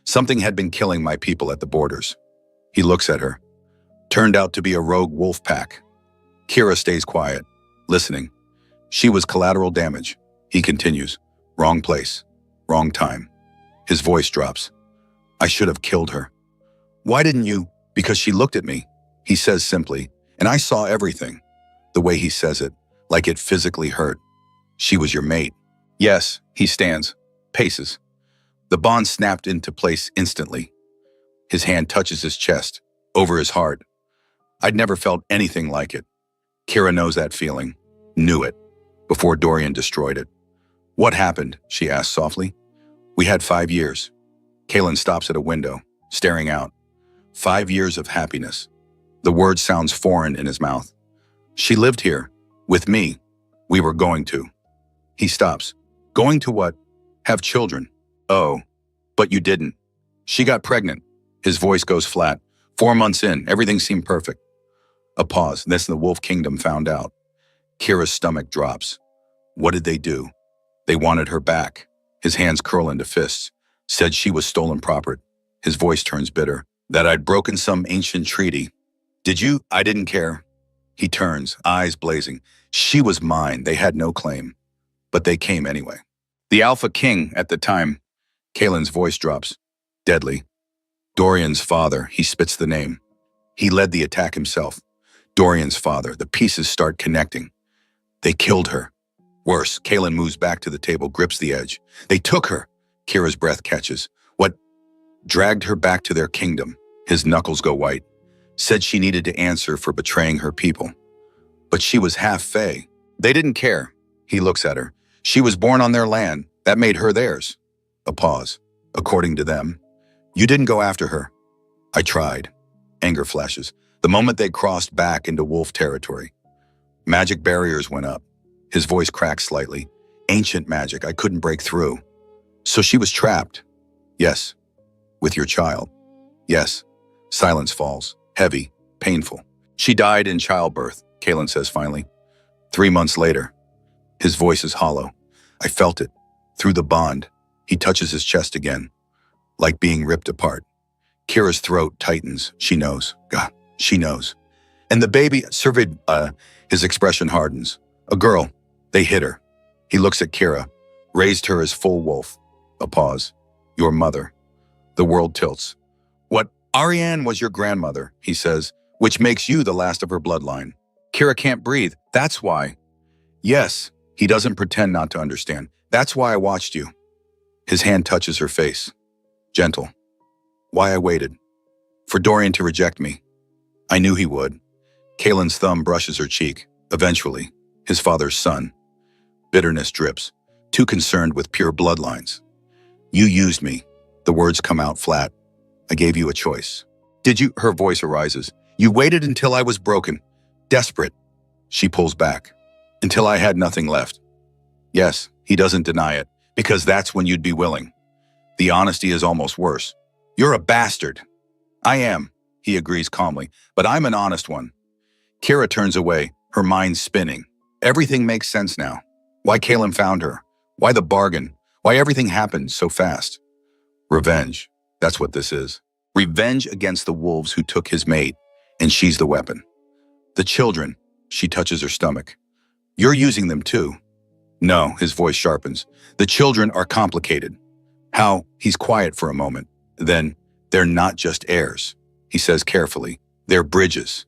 Something had been killing my people at the borders. He looks at her. Turned out to be a rogue wolf pack. Kira stays quiet, listening. She was collateral damage. He continues. Wrong place. Wrong time. His voice drops. I should have killed her. Why didn't you? Because she looked at me. He says simply, and I saw everything. The way he says it, like it physically hurt. She was your mate. Yes, he stands, paces. The bond snapped into place instantly. His hand touches his chest, over his heart. I'd never felt anything like it. Kira knows that feeling, knew it, before Dorian destroyed it. What happened? She asks softly. We had 5 years. Kaelin stops at a window, staring out. 5 years of happiness. The word sounds foreign in his mouth. She lived here, with me. We were going to. He stops. Going to what? Have children. Oh, but you didn't. She got pregnant. His voice goes flat. 4 months in, everything seemed perfect. A pause. Then the Wolf Kingdom found out. Kira's stomach drops. What did they do? They wanted her back. His hands curl into fists. Said she was stolen property. His voice turns bitter. That I'd broken some ancient treaty. Did you? I didn't care. He turns, eyes blazing. She was mine. They had no claim. But they came anyway. The Alpha King at the time. Kaelin's voice drops. Deadly. Dorian's father. He spits the name. He led the attack himself. Dorian's father. The pieces start connecting. They killed her. Worse, Kaelin moves back to the table, grips the edge. They took her. Kira's breath catches. What? Dragged her back to their kingdom. His knuckles go white. Said she needed to answer for betraying her people. But she was half Fey. They didn't care. He looks at her. She was born on their land. That made her theirs. A pause. According to them. You didn't go after her. I tried. Anger flashes. The moment they crossed back into wolf territory. Magic barriers went up. His voice cracks slightly. Ancient magic. I couldn't break through. So she was trapped. Yes. With your child. Yes. Silence falls. Heavy. Painful. She died in childbirth, Kalen says finally. 3 months later. His voice is hollow. I felt it. Through the bond. He touches his chest again. Like being ripped apart. Kira's throat tightens. She knows. God, she knows. And the baby surveyed, his expression hardens. A girl. They hit her. He looks at Kira. Raised her as full wolf. A pause. Your mother. The world tilts. What? Ariane was your grandmother, he says, which makes you the last of her bloodline. Kira can't breathe. That's why. Yes, he doesn't pretend not to understand. That's why I watched you. His hand touches her face. Gentle. Why I waited. For Dorian to reject me. I knew he would. Kalen's thumb brushes her cheek. Eventually, his father's son. Bitterness drips. Too concerned with pure bloodlines. You used me. The words come out flat. I gave you a choice. Did you? Her voice arises. You waited until I was broken. Desperate. She pulls back. Until I had nothing left. Yes, he doesn't deny it, because that's when you'd be willing. The honesty is almost worse. You're a bastard. I am, he agrees calmly, but I'm an honest one. Kira turns away, her mind spinning. Everything makes sense now. Why Kalen found her. Why the bargain. Why everything happened so fast. Revenge. That's what this is. Revenge against the wolves who took his mate, and she's the weapon. The children. She touches her stomach. You're using them too. No, his voice sharpens. The children are complicated. How? He's quiet for a moment. Then, they're not just heirs, he says carefully. They're bridges.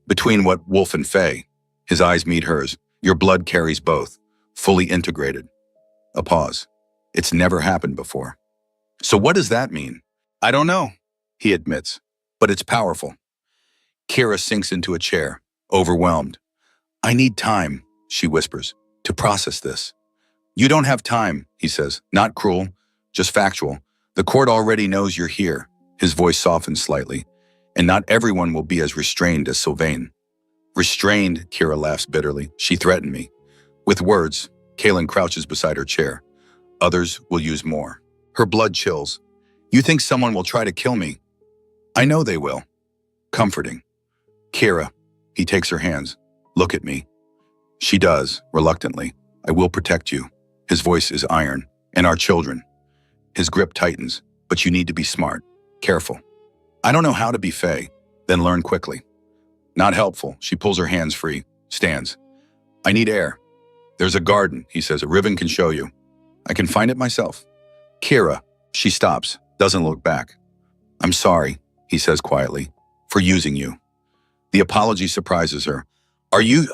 Between what Wolf and Faye. His eyes meet hers. Your blood carries both. Fully integrated. A pause. It's never happened before. So what does that mean? I don't know, he admits, but it's powerful. Kira sinks into a chair, overwhelmed. I need time, she whispers, to process this. You don't have time, he says, not cruel, just factual. The court already knows you're here. His voice softens slightly, and not everyone will be as restrained as Sylvain. Restrained, Kira laughs bitterly. She threatened me. With words, Kalen crouches beside her chair. Others will use more. Her blood chills. You think someone will try to kill me? I know they will. Comforting. Kira, he takes her hands. Look at me. She does, reluctantly. I will protect you. His voice is iron. And our children. His grip tightens. But you need to be smart. Careful. I don't know how to be Faye. Then learn quickly. Not helpful. She pulls her hands free. Stands. I need air. There's a garden, he says. A ribbon can show you. I can find it myself. Kira. She stops. Doesn't look back. I'm sorry, he says quietly, for using you. The apology surprises her. Are you,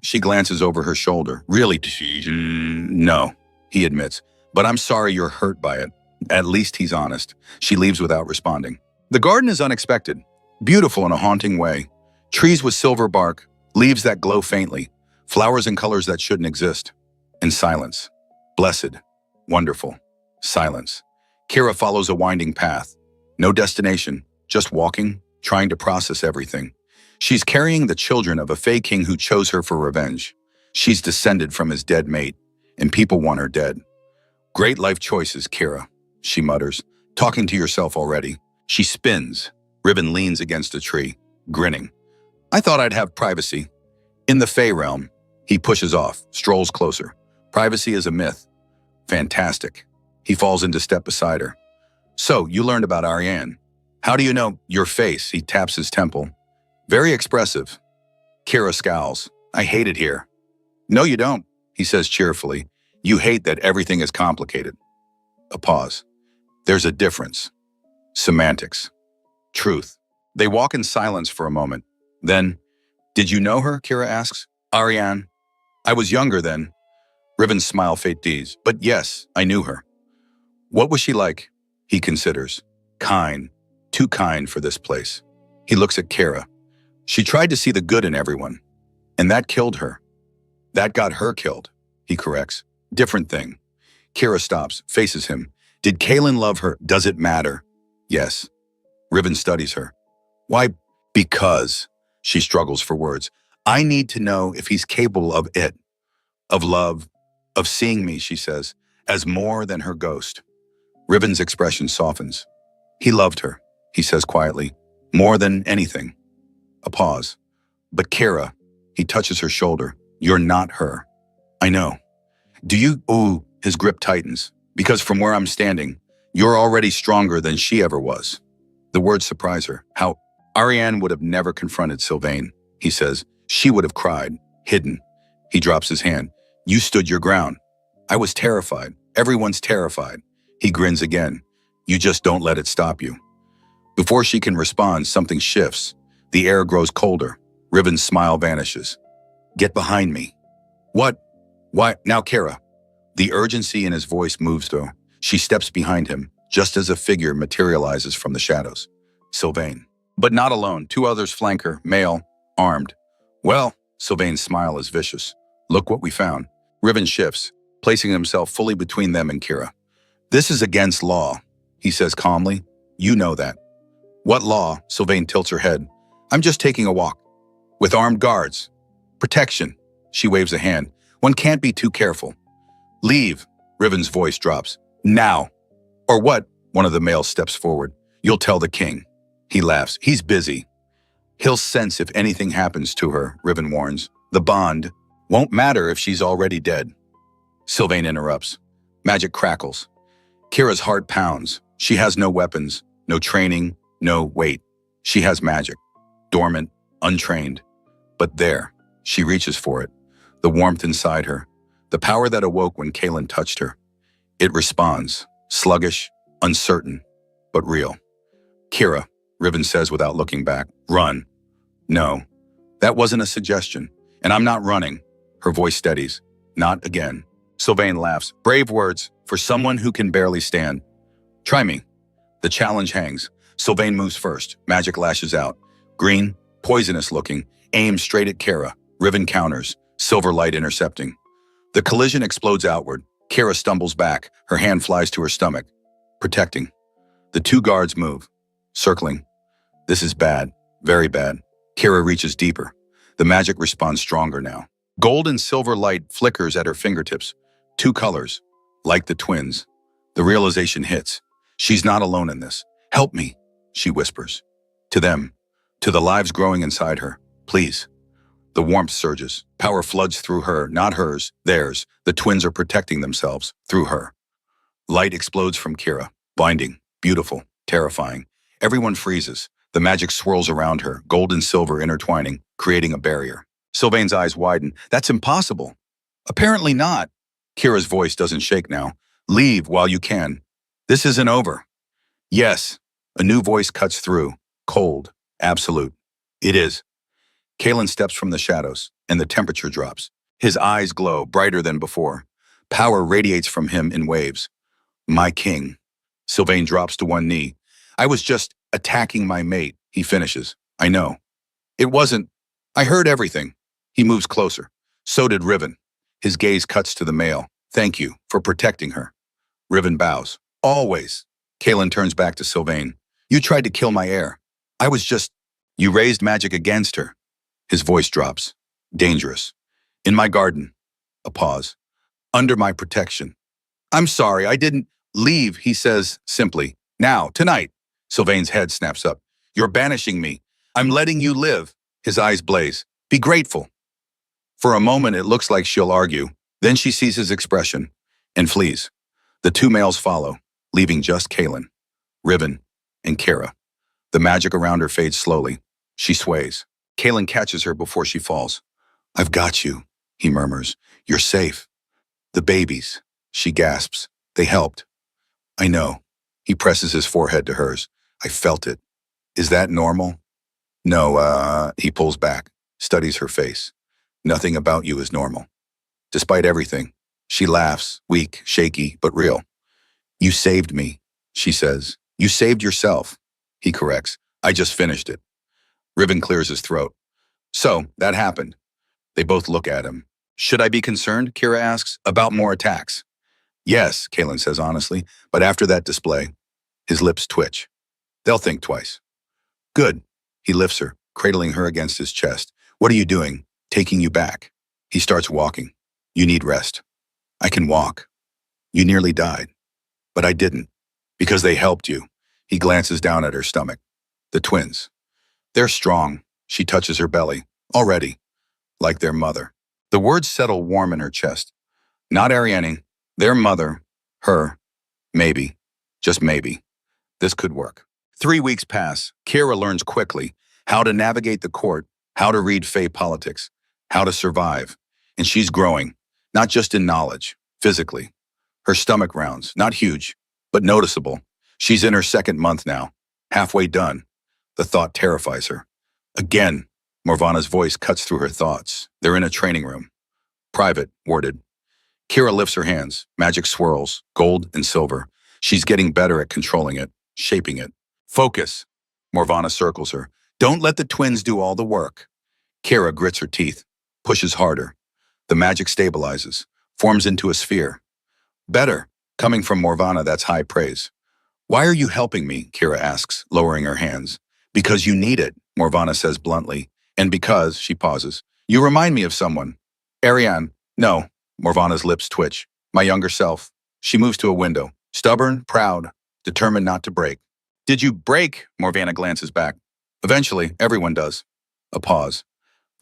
she glances over her shoulder. Really? No, he admits. But I'm sorry you're hurt by it. At least he's honest. She leaves without responding. The garden is unexpected. Beautiful in a haunting way. Trees with silver bark, leaves that glow faintly, flowers in colors that shouldn't exist. And silence. Blessed. Wonderful. Silence. Kira follows a winding path. No destination, just walking, trying to process everything. She's carrying the children of a Fae king who chose her for revenge. She's descended from his dead mate, and people want her dead. Great life choices, Kira, she mutters, talking to yourself already. She spins. Ribbon leans against a tree, grinning. I thought I'd have privacy. In the Fae realm, he pushes off, strolls closer. Privacy is a myth. Fantastic. He falls into step beside her. So, you learned about Ariane. How do you know? Your face, he taps his temple. Very expressive. Kira scowls. I hate it here. No, you don't, he says cheerfully. You hate that everything is complicated. A pause. There's a difference. Semantics. Truth. They walk in silence for a moment. Then, did you know her? Kira asks. Ariane. I was younger then. Ribbon's smile fades. But yes, I knew her. What was she like? He considers. Kind. Too kind for this place. He looks at Kira. She tried to see the good in everyone. And that killed her. That got her killed, he corrects. Different thing. Kira stops, faces him. Did Kalen love her? Does it matter? Yes. Ribbon studies her. Why? Because, she struggles for words. I need to know if he's capable of it. Of love. Of seeing me, she says, as more than her ghost. Riven's expression softens. He loved her, he says quietly, more than anything. A pause. But Kira, he touches her shoulder, you're not her. I know. Do you? Ooh, his grip tightens. Because from where I'm standing, you're already stronger than she ever was. The words surprise her. How Ariane would have never confronted Sylvain, he says. She would have cried, hidden. He drops his hand. You stood your ground. I was terrified. Everyone's terrified. He grins again. You just don't let it stop you. Before she can respond, something shifts. The air grows colder. Riven's smile vanishes. Get behind me. What? Why? Now, Kara. The urgency in his voice moves though. She steps behind him, just as a figure materializes from the shadows. Sylvain. But not alone. Two others flank her, male, armed. Well, Sylvain's smile is vicious. Look what we found. Riven shifts, placing himself fully between them and Kira. This is against law, he says calmly. You know that. What law? Sylvain tilts her head. I'm just taking a walk. With armed guards. Protection. She waves a hand. One can't be too careful. Leave. Riven's voice drops. Now. Or what? One of the males steps forward. You'll tell the king. He laughs. He's busy. He'll sense if anything happens to her, Riven warns. The bond won't matter if she's already dead. Sylvain interrupts. Magic crackles. Kira's heart pounds. She has no weapons, no training, no weight. She has magic. Dormant, untrained. But there, she reaches for it. The warmth inside her. The power that awoke when Kaelin touched her. It responds. Sluggish, uncertain, but real. Kira, Riven says without looking back. Run. No, that wasn't a suggestion. And I'm not running. Her voice steadies. Not again. Sylvain laughs. Brave words for someone who can barely stand. Try me. The challenge hangs. Sylvain moves first. Magic lashes out. Green, poisonous looking, aims straight at Kara. Riven counters. Silver light intercepting. The collision explodes outward. Kara stumbles back. Her hand flies to her stomach. Protecting. The two guards move. Circling. This is bad. Very bad. Kira reaches deeper. The magic responds stronger now. Gold and silver light flickers at her fingertips. Two colors, like the twins. The realization hits. She's not alone in this. Help me, she whispers. To them, to the lives growing inside her. Please. The warmth surges. Power floods through her, not hers, theirs. The twins are protecting themselves through her. Light explodes from Kira. Blinding, beautiful, terrifying. Everyone freezes. The magic swirls around her, gold and silver intertwining, creating a barrier. Sylvain's eyes widen. That's impossible. Apparently not. Kira's voice doesn't shake now. Leave while you can. This isn't over. Yes. A new voice cuts through. Cold. Absolute. It is. Kaelin steps from the shadows, and the temperature drops. His eyes glow, brighter than before. Power radiates from him in waves. My king. Sylvain drops to one knee. I was just attacking my mate, he finishes. I know. It wasn't. I heard everything. He moves closer. So did Riven. His gaze cuts to the male. Thank you for protecting her. Riven bows. Always. Kaelin turns back to Sylvain. You tried to kill my heir. I was just... You raised magic against her. His voice drops. Dangerous. In my garden. A pause. Under my protection. I'm sorry, I didn't... Leave, he says simply. Now, tonight. Sylvain's head snaps up. You're banishing me. I'm letting you live. His eyes blaze. Be grateful. For a moment, it looks like she'll argue. Then she sees his expression and flees. The two males follow, leaving just Kaelin, Riven, and Kara. The magic around her fades slowly. She sways. Kaelin catches her before she falls. I've got you, he murmurs. You're safe. The babies, she gasps. They helped. I know. He presses his forehead to hers. I felt it. Is that normal? No, he pulls back, studies her face. Nothing about you is normal. Despite everything, she laughs, weak, shaky, but real. You saved me, she says. You saved yourself. He corrects. I just finished it. Riven clears his throat. So, that happened. They both look at him. Should I be concerned, Kira asks, about more attacks? Yes, Kaelin says honestly, but after that display, his lips twitch. They'll think twice. Good. He lifts her, cradling her against his chest. What are you doing? Taking you back. He starts walking. You need rest. I can walk. You nearly died. But I didn't. Because they helped you. He glances down at her stomach. The twins. They're strong. She touches her belly. Already. Like their mother. The words settle warm in her chest. Not Ariane. Their mother. Her. Maybe. Just maybe. This could work. 3 weeks pass. Kira learns quickly how to navigate the court, how to read Fae politics, how to survive. And she's growing, not just in knowledge, physically. Her stomach rounds, not huge, but noticeable. She's in her 2nd month now, halfway done. The thought terrifies her. Again, Morvana's voice cuts through her thoughts. They're in a training room. Private, worded. Kira lifts her hands, magic swirls, gold and silver. She's getting better at controlling it, shaping it. Focus. Morvana circles her. Don't let the twins do all the work. Kira grits her teeth, pushes harder. The magic stabilizes, forms into a sphere. Better. Coming from Morvana, that's high praise. Why are you helping me? Kira asks, lowering her hands. Because you need it, Morvana says bluntly. And because, she pauses, you remind me of someone. Ariane. No. Morvana's lips twitch. My younger self. She moves to a window. Stubborn, proud, determined not to break. Did you break? Morvana glances back. Eventually, everyone does. A pause.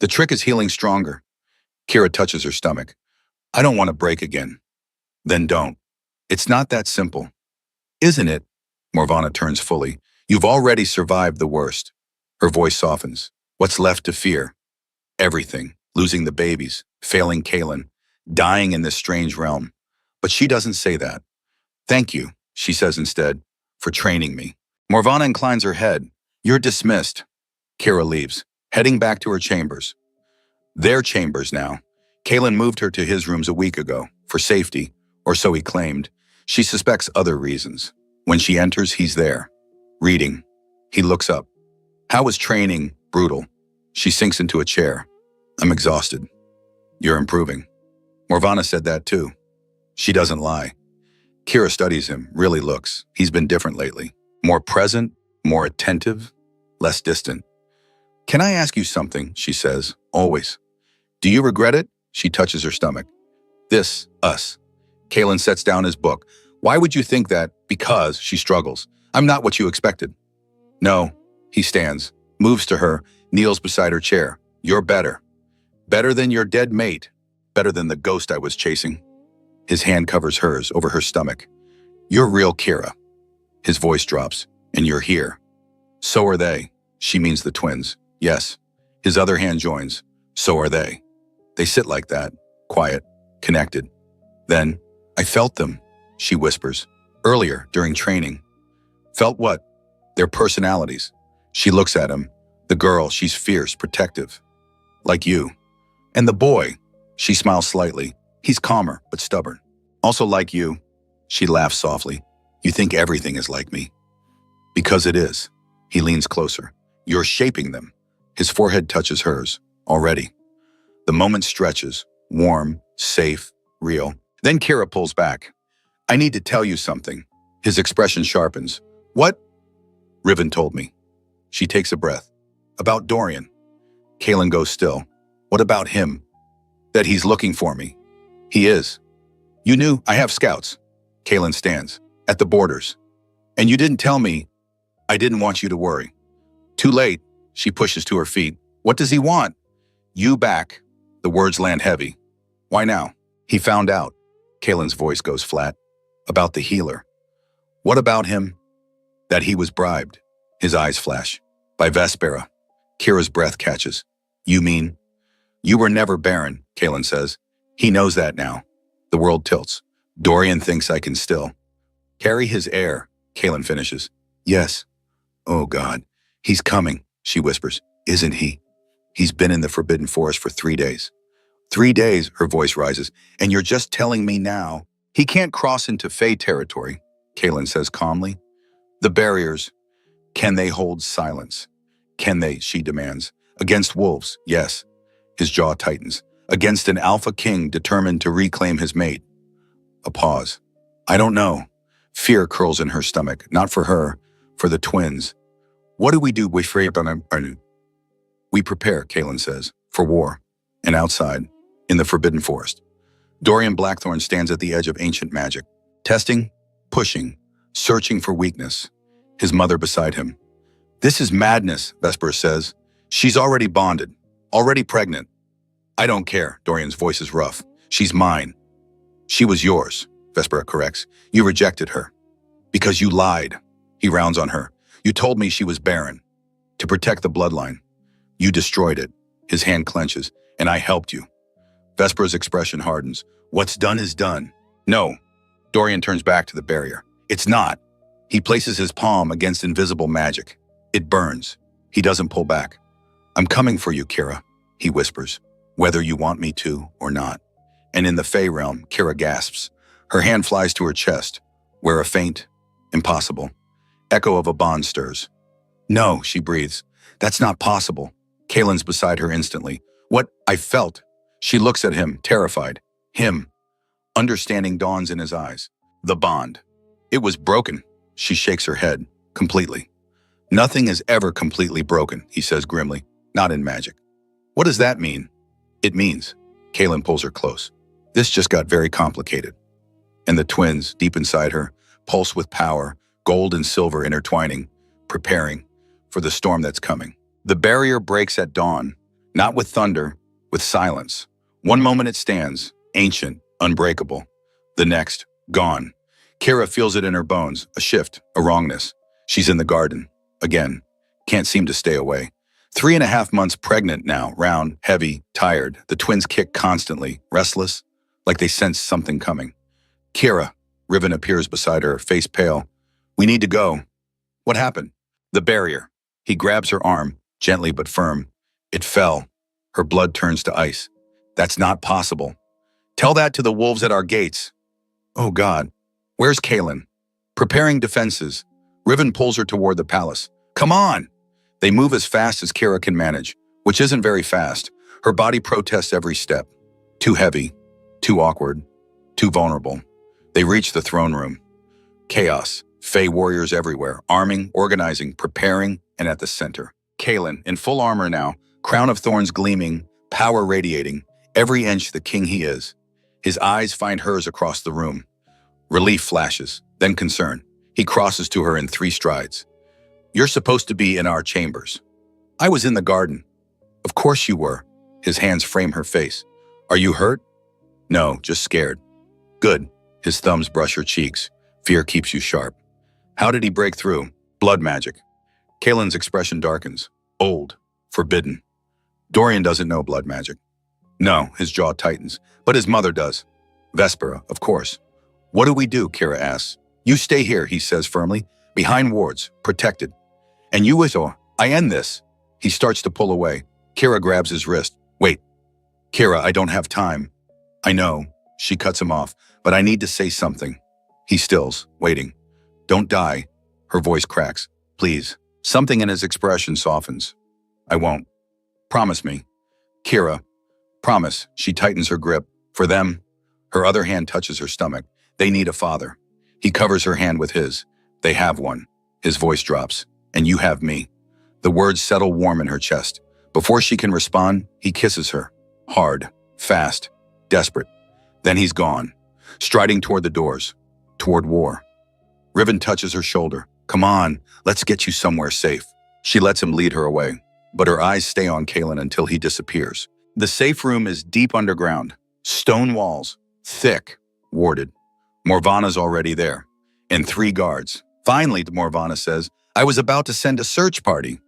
The trick is healing stronger. Kira touches her stomach. I don't want to break again. Then don't. It's not that simple. Isn't it? Morvana turns fully. You've already survived the worst. Her voice softens. What's left to fear? Everything. Losing the babies, failing Kaylin, dying in this strange realm. But she doesn't say that. Thank you, she says instead, for training me. Morvana inclines her head. You're dismissed. Kira leaves, heading back to her chambers. Their chambers now. Kaylin moved her to his rooms a week ago, for safety, or so he claimed. She suspects other reasons. When she enters, he's there, reading. He looks up. How was training? Brutal. She sinks into a chair. I'm exhausted. You're improving. Morvana said that too. She doesn't lie. Kira studies him, really looks. He's been different lately. More present, more attentive, less distant. Can I ask you something? She says, always. Do you regret it? She touches her stomach. This, us. Kaylin sets down his book. Why would you think that? Because, she struggles. I'm not what you expected. No. He stands, moves to her, kneels beside her chair. You're better. Better than your dead mate. Better than the ghost I was chasing. His hand covers hers over her stomach. You're real, Kira. His voice drops. And you're here. So are they. She means the twins. Yes. His other hand joins. So are they. They sit like that, quiet, connected. Then, I felt them, she whispers. Earlier, during training. Felt what? Their personalities. She looks at him. The girl, she's fierce, protective. Like you. And the boy, she smiles slightly. He's calmer, but stubborn. Also like you. She laughs softly. You think everything is like me. Because it is. He leans closer. You're shaping them. His forehead touches hers. Already. The moment stretches. Warm, safe, real. Then Kira pulls back. I need to tell you something. His expression sharpens. What? Riven told me. She takes a breath. About Dorian. Kaylin goes still. What about him? That he's looking for me. He is. You knew I have scouts. Kaylin stands. At the borders. And you didn't tell me. I didn't want you to worry. Too late. She pushes to her feet. What does he want? You back. The words land heavy. Why now? He found out. Kaylin's voice goes flat. About the healer. What about him? That he was bribed. His eyes flash. By Vespera. Kira's breath catches. You mean? You were never barren, Kaylin says. He knows that now. The world tilts. Dorian thinks I can still. Carry his heir, Kaylin finishes. Yes. Oh God. He's coming, she whispers. Isn't he? He's been in the Forbidden Forest for 3 days. 3 days, her voice rises. And you're just telling me now. He can't cross into Fae territory, Kaylin says calmly. The barriers. Can they hold silence? Can they, she demands. Against wolves, yes. His jaw tightens. Against an alpha king determined to reclaim his mate. A pause. I don't know. Fear curls in her stomach, not for her, for the twins. What do we do? We prepare, Kaylin says, for war. And outside, in the Forbidden Forest. Dorian Blackthorn stands at the edge of ancient magic, testing, pushing, searching for weakness. His mother beside him. This is madness, Vesper says. She's already bonded, already pregnant. I don't care, Dorian's voice is rough. She's mine. She was yours, Vesper corrects. You rejected her. Because you lied. He rounds on her. You told me she was barren. To protect the bloodline. You destroyed it. His hand clenches. And I helped you. Vesper's expression hardens. What's done is done. No. Dorian turns back to the barrier. It's not. He places his palm against invisible magic. It burns. He doesn't pull back. I'm coming for you, Kira, he whispers, whether you want me to or not. And in the Fey realm, Kira gasps. Her hand flies to her chest, where a faint, impossible, echo of a bond stirs. No, she breathes. That's not possible. Kaelin's beside her instantly. What I felt. She looks at him, terrified. Him. Understanding dawns in his eyes. The bond. It was broken. She shakes her head, completely. Nothing is ever completely broken, he says grimly. Not in magic. What does that mean? It means. Kaelin pulls her close. This just got very complicated. And the twins, deep inside her, pulse with power, gold and silver intertwining, preparing for the storm that's coming. The barrier breaks at dawn, not with thunder, with silence. One moment it stands, ancient, unbreakable. The next, gone. Kira feels it in her bones, a shift, a wrongness. She's in the garden. Again. Can't seem to stay away. 3.5 months pregnant now, round, heavy, tired. The twins kick constantly, restless, like they sense something coming. Kira, Riven appears beside her, face pale. We need to go. What happened? The barrier. He grabs her arm, gently but firm. It fell. Her blood turns to ice. That's not possible. Tell that to the wolves at our gates. Oh God. Where's Kaelin? Preparing defenses. Riven pulls her toward the palace. Come on! They move as fast as Kira can manage, which isn't very fast. Her body protests every step. Too heavy, too awkward, too vulnerable. They reach the throne room. Chaos, Fey warriors everywhere, arming, organizing, preparing, and at the center. Kaelin, in full armor now, crown of thorns gleaming, power radiating, every inch the king he is. His eyes find hers across the room. Relief flashes, then concern. He crosses to her in 3 strides. You're supposed to be in our chambers. I was in the garden. Of course you were. His hands frame her face. Are you hurt? No, just scared. Good. His thumbs brush her cheeks. Fear keeps you sharp. How did he break through? Blood magic. Kaelin's expression darkens. Old. Forbidden. Dorian doesn't know blood magic. No, his jaw tightens. But his mother does. Vespera, of course. What do we do? Kira asks. You stay here, he says firmly. Behind wards, protected. And you with her. I end this. He starts to pull away. Kira grabs his wrist. Wait. Kira, I don't have time. I know. She cuts him off. But I need to say something. He stills, waiting. Don't die. Her voice cracks. Please. Something in his expression softens. I won't. Promise me. Kira. Promise. She tightens her grip. For them. Her other hand touches her stomach. They need a father. He covers her hand with his. They have one. His voice drops. And you have me. The words settle warm in her chest. Before she can respond, he kisses her. Hard, fast, desperate. Then he's gone, striding toward the doors, toward war. Riven touches her shoulder. Come on, let's get you somewhere safe. She lets him lead her away, but her eyes stay on Kaelin until he disappears. The safe room is deep underground. Stone walls, thick, warded. Morvana's already there, and 3 guards. Finally, Morvana says, I was about to send a search party.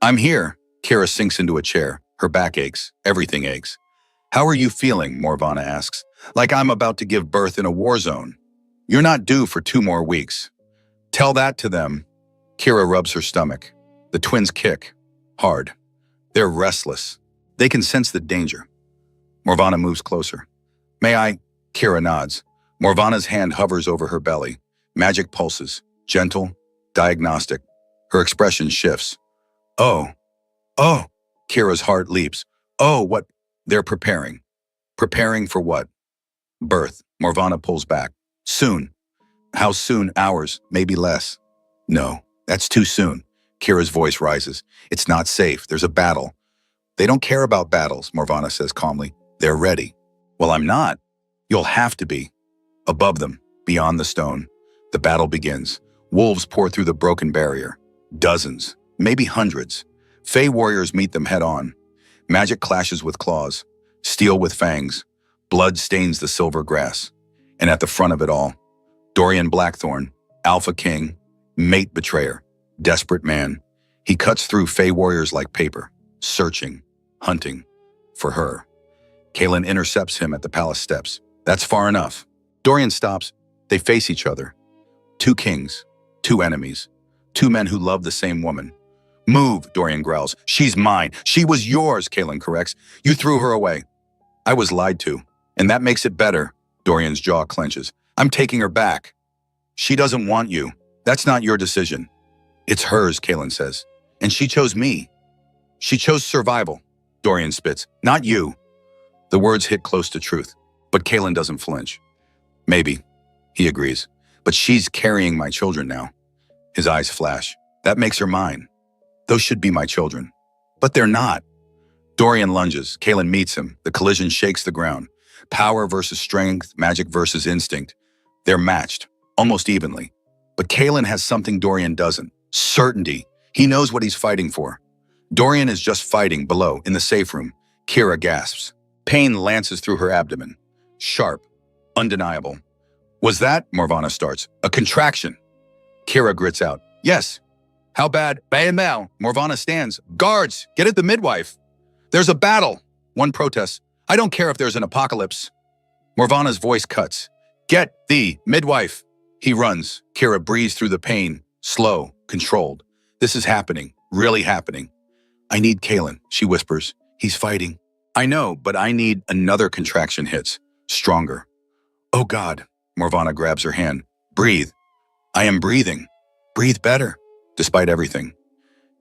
I'm here. Kira sinks into a chair. Her back aches. Everything aches. How are you feeling? Morvana asks. Like I'm about to give birth in a war zone. You're not due for 2 more weeks. Tell that to them. Kira rubs her stomach. The twins kick. Hard. They're restless. They can sense the danger. Morvana moves closer. May I? Kira nods. Morvana's hand hovers over her belly. Magic pulses. Gentle. Diagnostic. Her expression shifts. Oh. Oh. Kira's heart leaps. Oh, what? They're preparing. Preparing for what? Birth. Morvana pulls back. Soon. How soon? Hours, maybe less. No, that's too soon. Kira's voice rises. It's not safe. There's a battle. They don't care about battles, Morvana says calmly. They're ready. Well, I'm not. You'll have to be. Above them, beyond the stone, the battle begins. Wolves pour through the broken barrier. Dozens, maybe hundreds. Fey warriors meet them head-on. Magic clashes with claws. Steel with fangs. Blood stains the silver grass. And at the front of it all, Dorian Blackthorn, Alpha King, mate betrayer, desperate man. He cuts through Fey warriors like paper, searching, hunting, for her. Kaelin intercepts him at the palace steps. That's far enough. Dorian stops. They face each other. Two kings, two enemies, two men who love the same woman. Move, Dorian growls. She's mine. She was yours, Kaelin corrects. You threw her away. I was lied to, and that makes it better. Dorian's jaw clenches. I'm taking her back. She doesn't want you. That's not your decision. It's hers, Kaelin says. And she chose me. She chose survival. Dorian spits. Not you. The words hit close to truth, but Kaelin doesn't flinch. Maybe, he agrees, but she's carrying my children now. His eyes flash. That makes her mine. Those should be my children. But they're not. Dorian lunges. Kaelin meets him. The collision shakes the ground. Power versus strength, magic versus instinct. They're matched, almost evenly. But Kaelin has something Dorian doesn't. Certainty. He knows what he's fighting for. Dorian is just fighting below, in the safe room. Kira gasps. Pain lances through her abdomen. Sharp. Undeniable. Was that, Morvana starts, a contraction? Kira grits out. Yes. How bad? Bad now. Morvana stands. Guards, get at the midwife. There's a battle. One protests. I don't care if there's an apocalypse. Morvana's voice cuts. Get the midwife. He runs. Kira breathes through the pain. Slow, controlled. This is happening. Really happening. I need Kaelin, she whispers. He's fighting. I know, but I need another contraction hits. Stronger. Oh God. Morvana grabs her hand. Breathe. I am breathing. Breathe better, despite everything.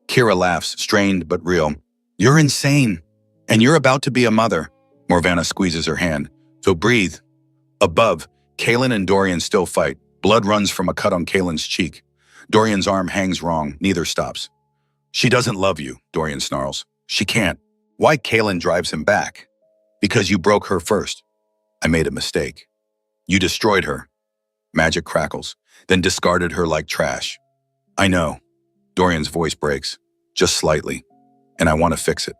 Kira laughs, strained but real. You're insane. And you're about to be a mother. Morvana squeezes her hand. So breathe. Above, Kaelin and Dorian still fight. Blood runs from a cut on Kaelin's cheek. Dorian's arm hangs wrong. Neither stops. She doesn't love you, Dorian snarls. She can't. Why? Kaelin drives him back. Because you broke her first. I made a mistake. You destroyed her. Magic crackles, then discarded her like trash. I know. Dorian's voice breaks, just slightly, and I want to fix it.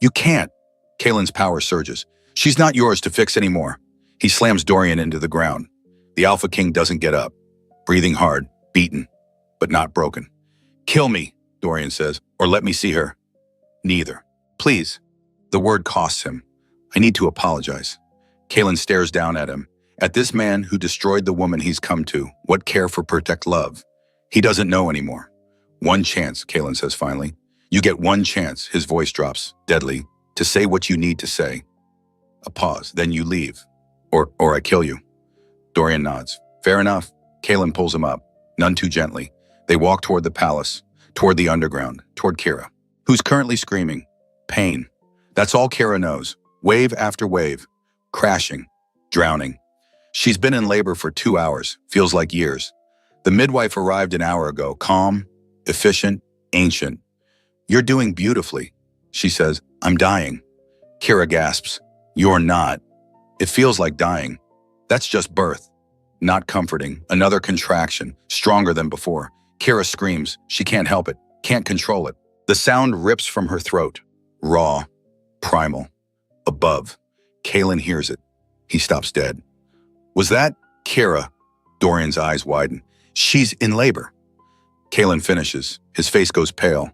You can't. Kaelin's power surges. She's not yours to fix anymore. He slams Dorian into the ground. The Alpha King doesn't get up, breathing hard, beaten, but not broken. Kill me, Dorian says, or let me see her. Neither. Please. The word costs him. I need to apologize. Kaelin stares down at him. At this man who destroyed the woman he's come to, what care for protect love? He doesn't know anymore. One chance, Kaelin says finally. You get one chance, his voice drops, deadly, to say what you need to say. A pause, then you leave. Or I kill you. Dorian nods. Fair enough. Kaelin pulls him up, none too gently. They walk toward the palace, toward the underground, toward Kira, who's currently screaming. Pain. That's all Kira knows. Wave after wave. Crashing. Drowning. She's been in labor for 2 hours, feels like years. The midwife arrived an hour ago, calm, efficient, ancient. You're doing beautifully, she says. I'm dying. Kira gasps. You're not. It feels like dying. That's just birth. Not comforting. Another contraction, stronger than before. Kira screams. She can't help it, can't control it. The sound rips from her throat. Raw, primal. Above. Kaelin hears it. He stops dead. Was that Kira? Dorian's eyes widen. She's in labor. Kaelin finishes. His face goes pale.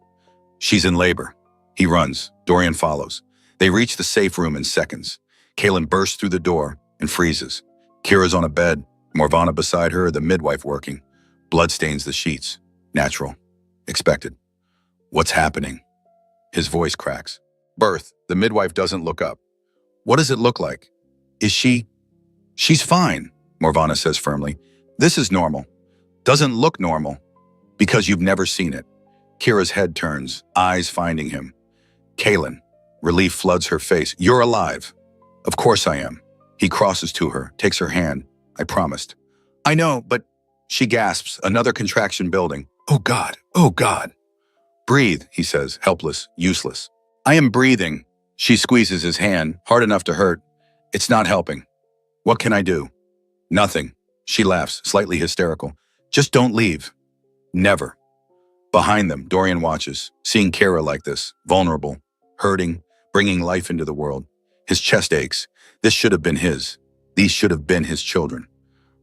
She's in labor. He runs. Dorian follows. They reach the safe room in seconds. Kaelin bursts through the door and freezes. Kira's on a bed, Morvana beside her, the midwife working. Blood stains the sheets. Natural. Expected. What's happening? His voice cracks. Birth. The midwife doesn't look up. What does it look like? Is she? She's fine, Morvana says firmly. This is normal. Doesn't look normal. Because you've never seen it. Kira's head turns, eyes finding him. Kaelin. Relief floods her face. You're alive. Of course I am. He crosses to her, takes her hand. I promised. I know, but she gasps, another contraction building. Oh God, oh God. Breathe, he says, helpless, useless. I am breathing. She squeezes his hand, hard enough to hurt. It's not helping. What can I do? Nothing. She laughs, slightly hysterical. Just don't leave. Never. Behind them, Dorian watches, seeing Kara like this, vulnerable, hurting, bringing life into the world. His chest aches. This should have been his. These should have been his children.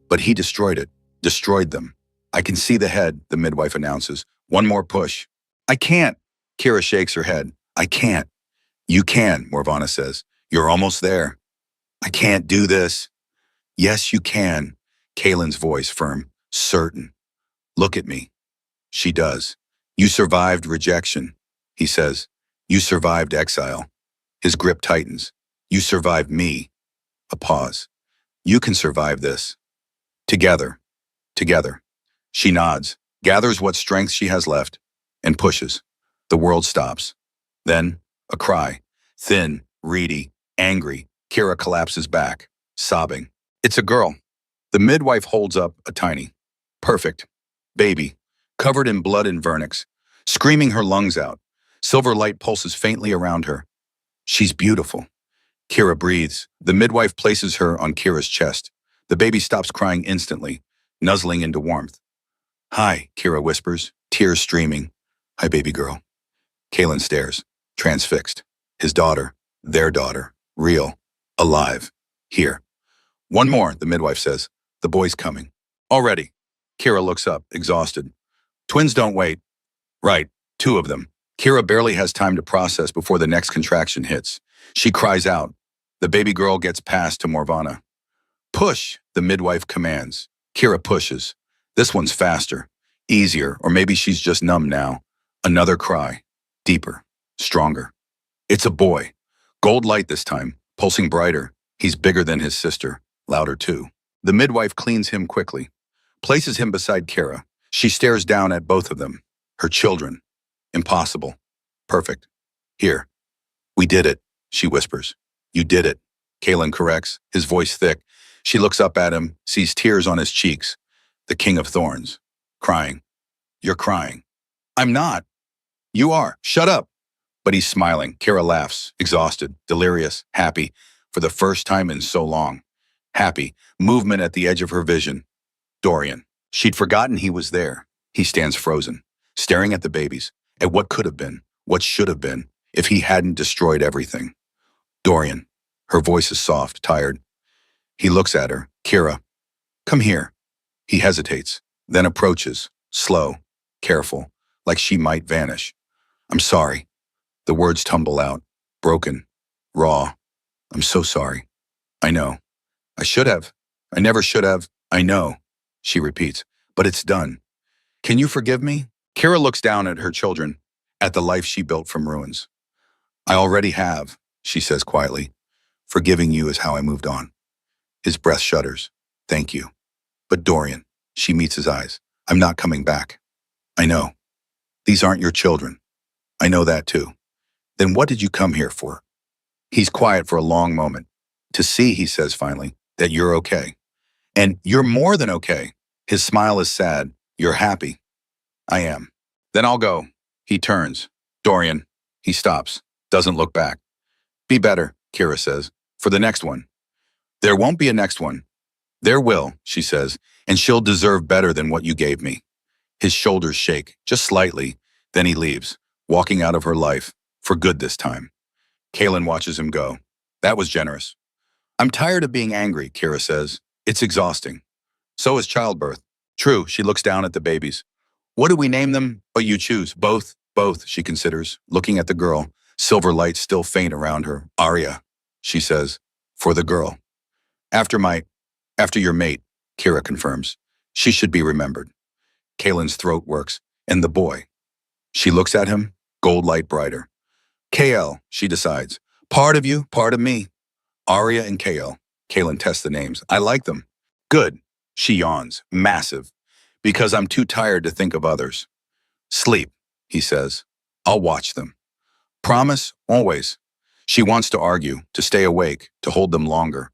But he destroyed it, destroyed them. I can see the head, the midwife announces. One more push. I can't. Kira shakes her head. I can't. You can, Morvana says. You're almost there. I can't do this. Yes, you can. Kaylin's voice firm, certain. Look at me. She does. You survived rejection, he says. You survived exile. His grip tightens. You survived me. A pause. You can survive this. Together. Together. She nods, gathers what strength she has left, and pushes. The world stops. Then, a cry. Thin, reedy, angry. Kira collapses back, sobbing. It's a girl. The midwife holds up a tiny, perfect baby, covered in blood and vernix, screaming her lungs out. Silver light pulses faintly around her. She's beautiful. Kira breathes. The midwife places her on Kira's chest. The baby stops crying instantly, nuzzling into warmth. Hi, Kira whispers, tears streaming. Hi, baby girl. Kaylin stares, transfixed. His daughter, their daughter, real, alive, here. One more, the midwife says. The boy's coming. Already. Kira looks up, exhausted. Twins don't wait. Right, two of them. Kira barely has time to process before the next contraction hits. She cries out. The baby girl gets passed to Morvana. Push, the midwife commands. Kira pushes. This one's faster, easier, or maybe she's just numb now. Another cry, deeper, stronger. It's a boy. Gold light this time, pulsing brighter. He's bigger than his sister, louder too. The midwife cleans him quickly, places him beside Kara. She stares down at both of them. Her children. Impossible. Perfect. Here. We did it, she whispers. You did it. Kaylin corrects, his voice thick. She looks up at him, sees tears on his cheeks. The King of Thorns. Crying. You're crying. I'm not. You are. Shut up. But he's smiling. Kara laughs, exhausted, delirious, happy, for the first time in so long. Happy, movement at the edge of her vision. Dorian. She'd forgotten he was there. He stands frozen, staring at the babies, at what could have been, what should have been, if he hadn't destroyed everything. Dorian. Her voice is soft, tired. He looks at her. Kira. Come here. He hesitates, then approaches, slow, careful, like she might vanish. I'm sorry. The words tumble out, broken, raw. I'm so sorry. I know. I should have. I never should have. I know, she repeats, but it's done. Can you forgive me? Kira looks down at her children, at the life she built from ruins. I already have, she says quietly. Forgiving you is how I moved on. His breath shudders. Thank you. But Dorian, she meets his eyes. I'm not coming back. I know. These aren't your children. I know that too. Then what did you come here for? He's quiet for a long moment. To see, he says finally, that you're okay. And you're more than okay. His smile is sad. You're happy. I am. Then I'll go. He turns. Dorian. He stops. Doesn't look back. Be better, Kira says. For the next one. There won't be a next one. There will, she says, and she'll deserve better than what you gave me. His shoulders shake, just slightly, then he leaves, walking out of her life, for good this time. Kaylin watches him go. That was generous. I'm tired of being angry, Kira says. It's exhausting. So is childbirth. True, she looks down at the babies. What do we name them? Oh, you choose. Both, she considers, looking at the girl, silver light still faint around her. Arya, she says, for the girl. After your mate, Kira confirms. She should be remembered. Kaylin's throat works. And the boy. She looks at him, gold light brighter. KL, she decides. Part of you, part of me. Arya and KL. Kaylin tests the names. I like them. Good. She yawns, massive. Because I'm too tired to think of others. Sleep, he says. I'll watch them. Promise, always. She wants to argue, to stay awake, to hold them longer.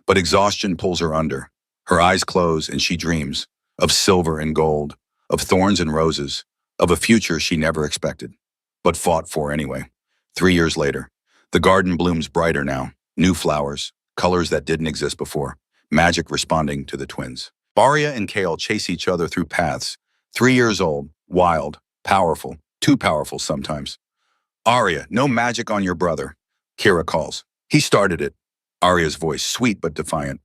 But exhaustion pulls her under. Her eyes close and she dreams of silver and gold, of thorns and roses, of a future she never expected, but fought for anyway. 3 years later, the garden blooms brighter now, new flowers, colors that didn't exist before. magic responding to the twins. Arya and Kale chase each other through paths. 3 years old, wild, powerful, too powerful sometimes. Arya, no magic on your brother, Kira calls. He started it. Arya's voice, sweet but defiant.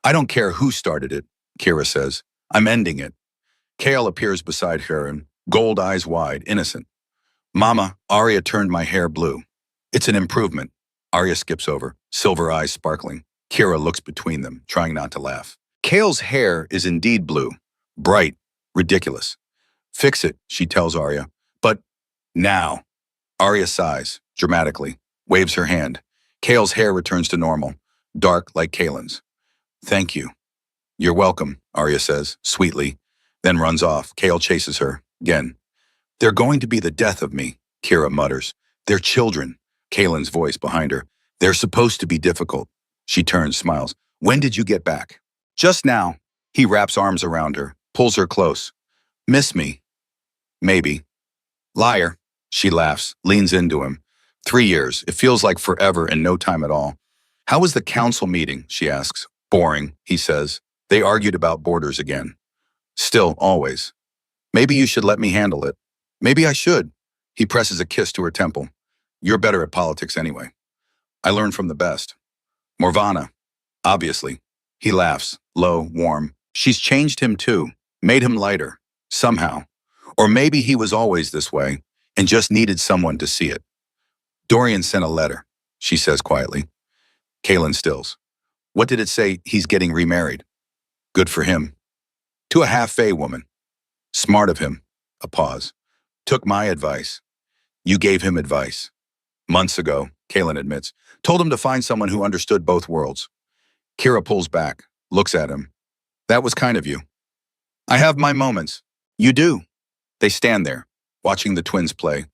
I don't care who started it, Kira says. I'm ending it. Kale appears beside her and gold eyes wide, innocent. Mama, Arya turned my hair blue. It's an improvement. Arya skips over, silver eyes sparkling. Kira looks between them, trying not to laugh. Kale's hair is indeed blue. Bright, ridiculous. Fix it, she tells Arya. But now. Arya sighs, dramatically, waves her hand. Kale's hair returns to normal, dark like Kalen's. Thank you. You're welcome, Arya says, sweetly, then runs off. Kale chases her, again. They're going to be the death of me, Kira mutters. They're children, Kalen's voice behind her. They're supposed to be difficult. She turns, smiles. When did you get back? Just now. He wraps arms around her, pulls her close. Miss me? Maybe. Liar. She laughs, leans into him. 3 years. It feels like forever and no time at all. How was the council meeting? She asks. Boring, he says. They argued about borders again. Still, always. Maybe you should let me handle it. Maybe I should. He presses a kiss to her temple. You're better at politics anyway. I learned from the best. Morvana. Obviously. He laughs, low, warm. She's changed him too, made him lighter, somehow. Or maybe he was always this way and just needed someone to see it. Dorian sent a letter, she says quietly. Kalen stills. What did it say? He's getting remarried. Good for him. To a half-fae woman. Smart of him. A pause. Took my advice. You gave him advice. Months ago, Kalen admits. Told him to find someone who understood both worlds. Kira pulls back, looks at him. That was kind of you. I have my moments. You do. They stand there, watching the twins play.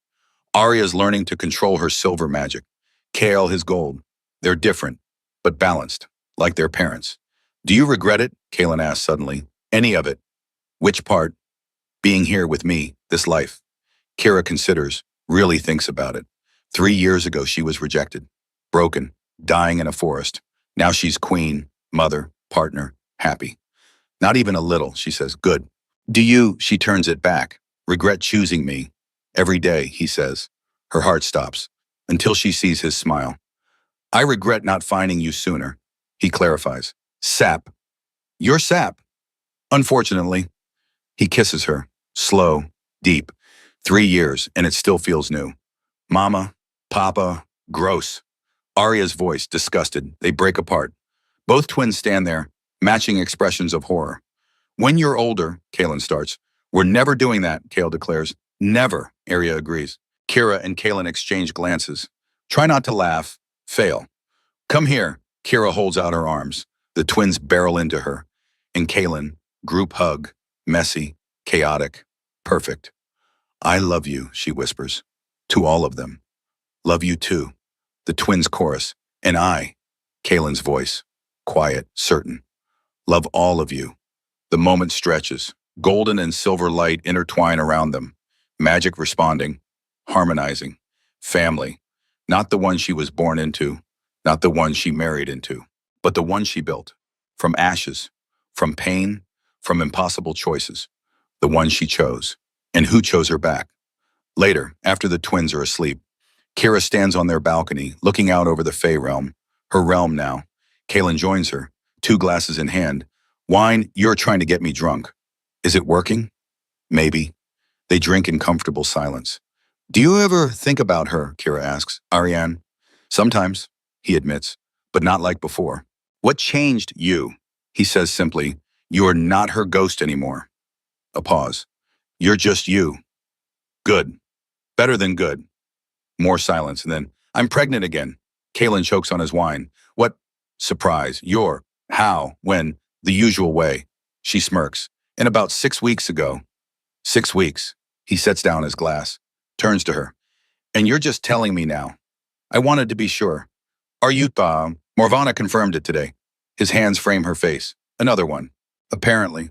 Arya's learning to control her silver magic. Kale his gold. They're different, but balanced, like their parents. Do you regret it? Kalen asks suddenly. Any of it? Which part? Being here with me, this life. Kira considers, really thinks about it. 3 years ago, she was rejected, broken, dying in a forest. Now she's queen, mother, partner, happy. Not even a little, she says. Good. Do you, she turns it back, regret choosing me? Every day, he says. Her heart stops, until she sees his smile. I regret not finding you sooner, he clarifies. Sap. You're sap. Unfortunately. He kisses her, slow, deep. 3 years, and it still feels new. Mama, Papa, gross. Arya's voice, disgusted. They break apart. Both twins stand there, matching expressions of horror. When you're older, Kalen starts. We're never doing that, Kale declares. Never, Arya agrees. Kira and Kalen exchange glances. Try not to laugh. Fail. Come here. Kira holds out her arms. The twins barrel into her. And Kalen, group hug, messy, chaotic, perfect. I love you, she whispers. To all of them. Love you too. The twins chorus. And I, Kalen's voice, quiet, certain. Love all of you. The moment stretches. Golden and silver light intertwine around them. Magic responding, harmonizing. Family. Not the one she was born into, not the one she married into, but the one she built. From ashes, from pain, from impossible choices. The one she chose. And who chose her back? Later, after the twins are asleep, Kira stands on their balcony, looking out over the Fae realm. Her realm now. Kalen joins her, 2 glasses in hand. Wine, you're trying to get me drunk. Is it working? Maybe. They drink in comfortable silence. Do you ever think about her, Kira asks. Ariane? Sometimes, he admits, but not like before. What changed you? He says simply, you're not her ghost anymore. A pause. You're just you. Good. Better than good. More silence, and then, I'm pregnant again. Kalen chokes on his wine. What? Surprise. You're. How? When? The usual way. She smirks. And about 6 weeks ago. 6 weeks. He sets down his glass, turns to her. And you're just telling me now. I wanted to be sure. Are you, Morvana confirmed it today. His hands frame her face. Another one. Apparently.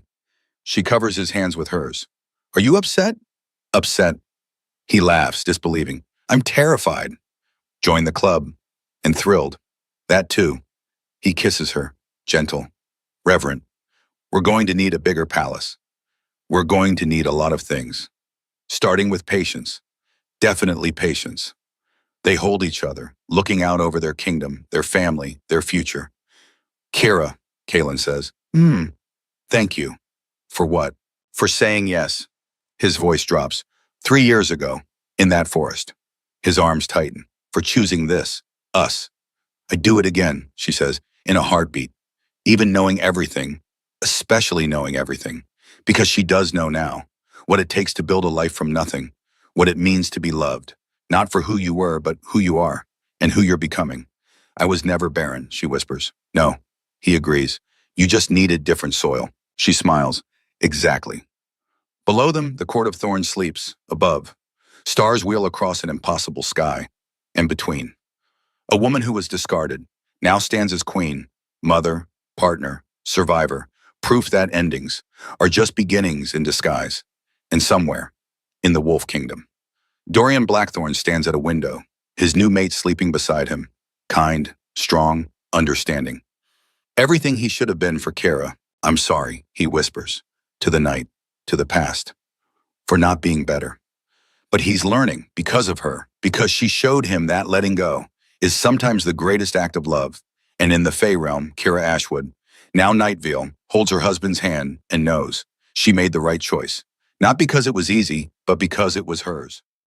She covers his hands with hers. Are you upset? Upset. He laughs, disbelieving. I'm terrified. Join the club. And thrilled. That too. He kisses her. Gentle. Reverend, we're going to need a bigger palace. We're going to need a lot of things. Starting with patience. Definitely patience. They hold each other, looking out over their kingdom, their family, their future. Kira, Kalen says, thank you. For what? For saying yes. His voice drops. 3 years ago, in that forest. His arms tighten. For choosing this. Us. I do it again, she says, in a heartbeat. Even knowing everything, especially knowing everything. Because she does know now. What it takes to build a life from nothing. What it means to be loved. Not for who you were, but who you are. And who you're becoming. I was never barren, she whispers. No, he agrees. You just needed different soil. She smiles. Exactly. Below them, the court of thorns sleeps. Above, stars wheel across an impossible sky. And between, a woman who was discarded now stands as queen, mother, partner, survivor, proof that endings are just beginnings in disguise. And somewhere, in the Wolf Kingdom, Dorian Blackthorn stands at a window, his new mate sleeping beside him, kind, strong, understanding. Everything he should have been for Kara. I'm sorry, he whispers, to the night, to the past, for not being better. But he's learning because of her, because she showed him that letting go is sometimes the greatest act of love. And in the Fey realm, Kira Ashwood, now Nightvale, holds her husband's hand and knows she made the right choice. Not because it was easy, but because it was hers.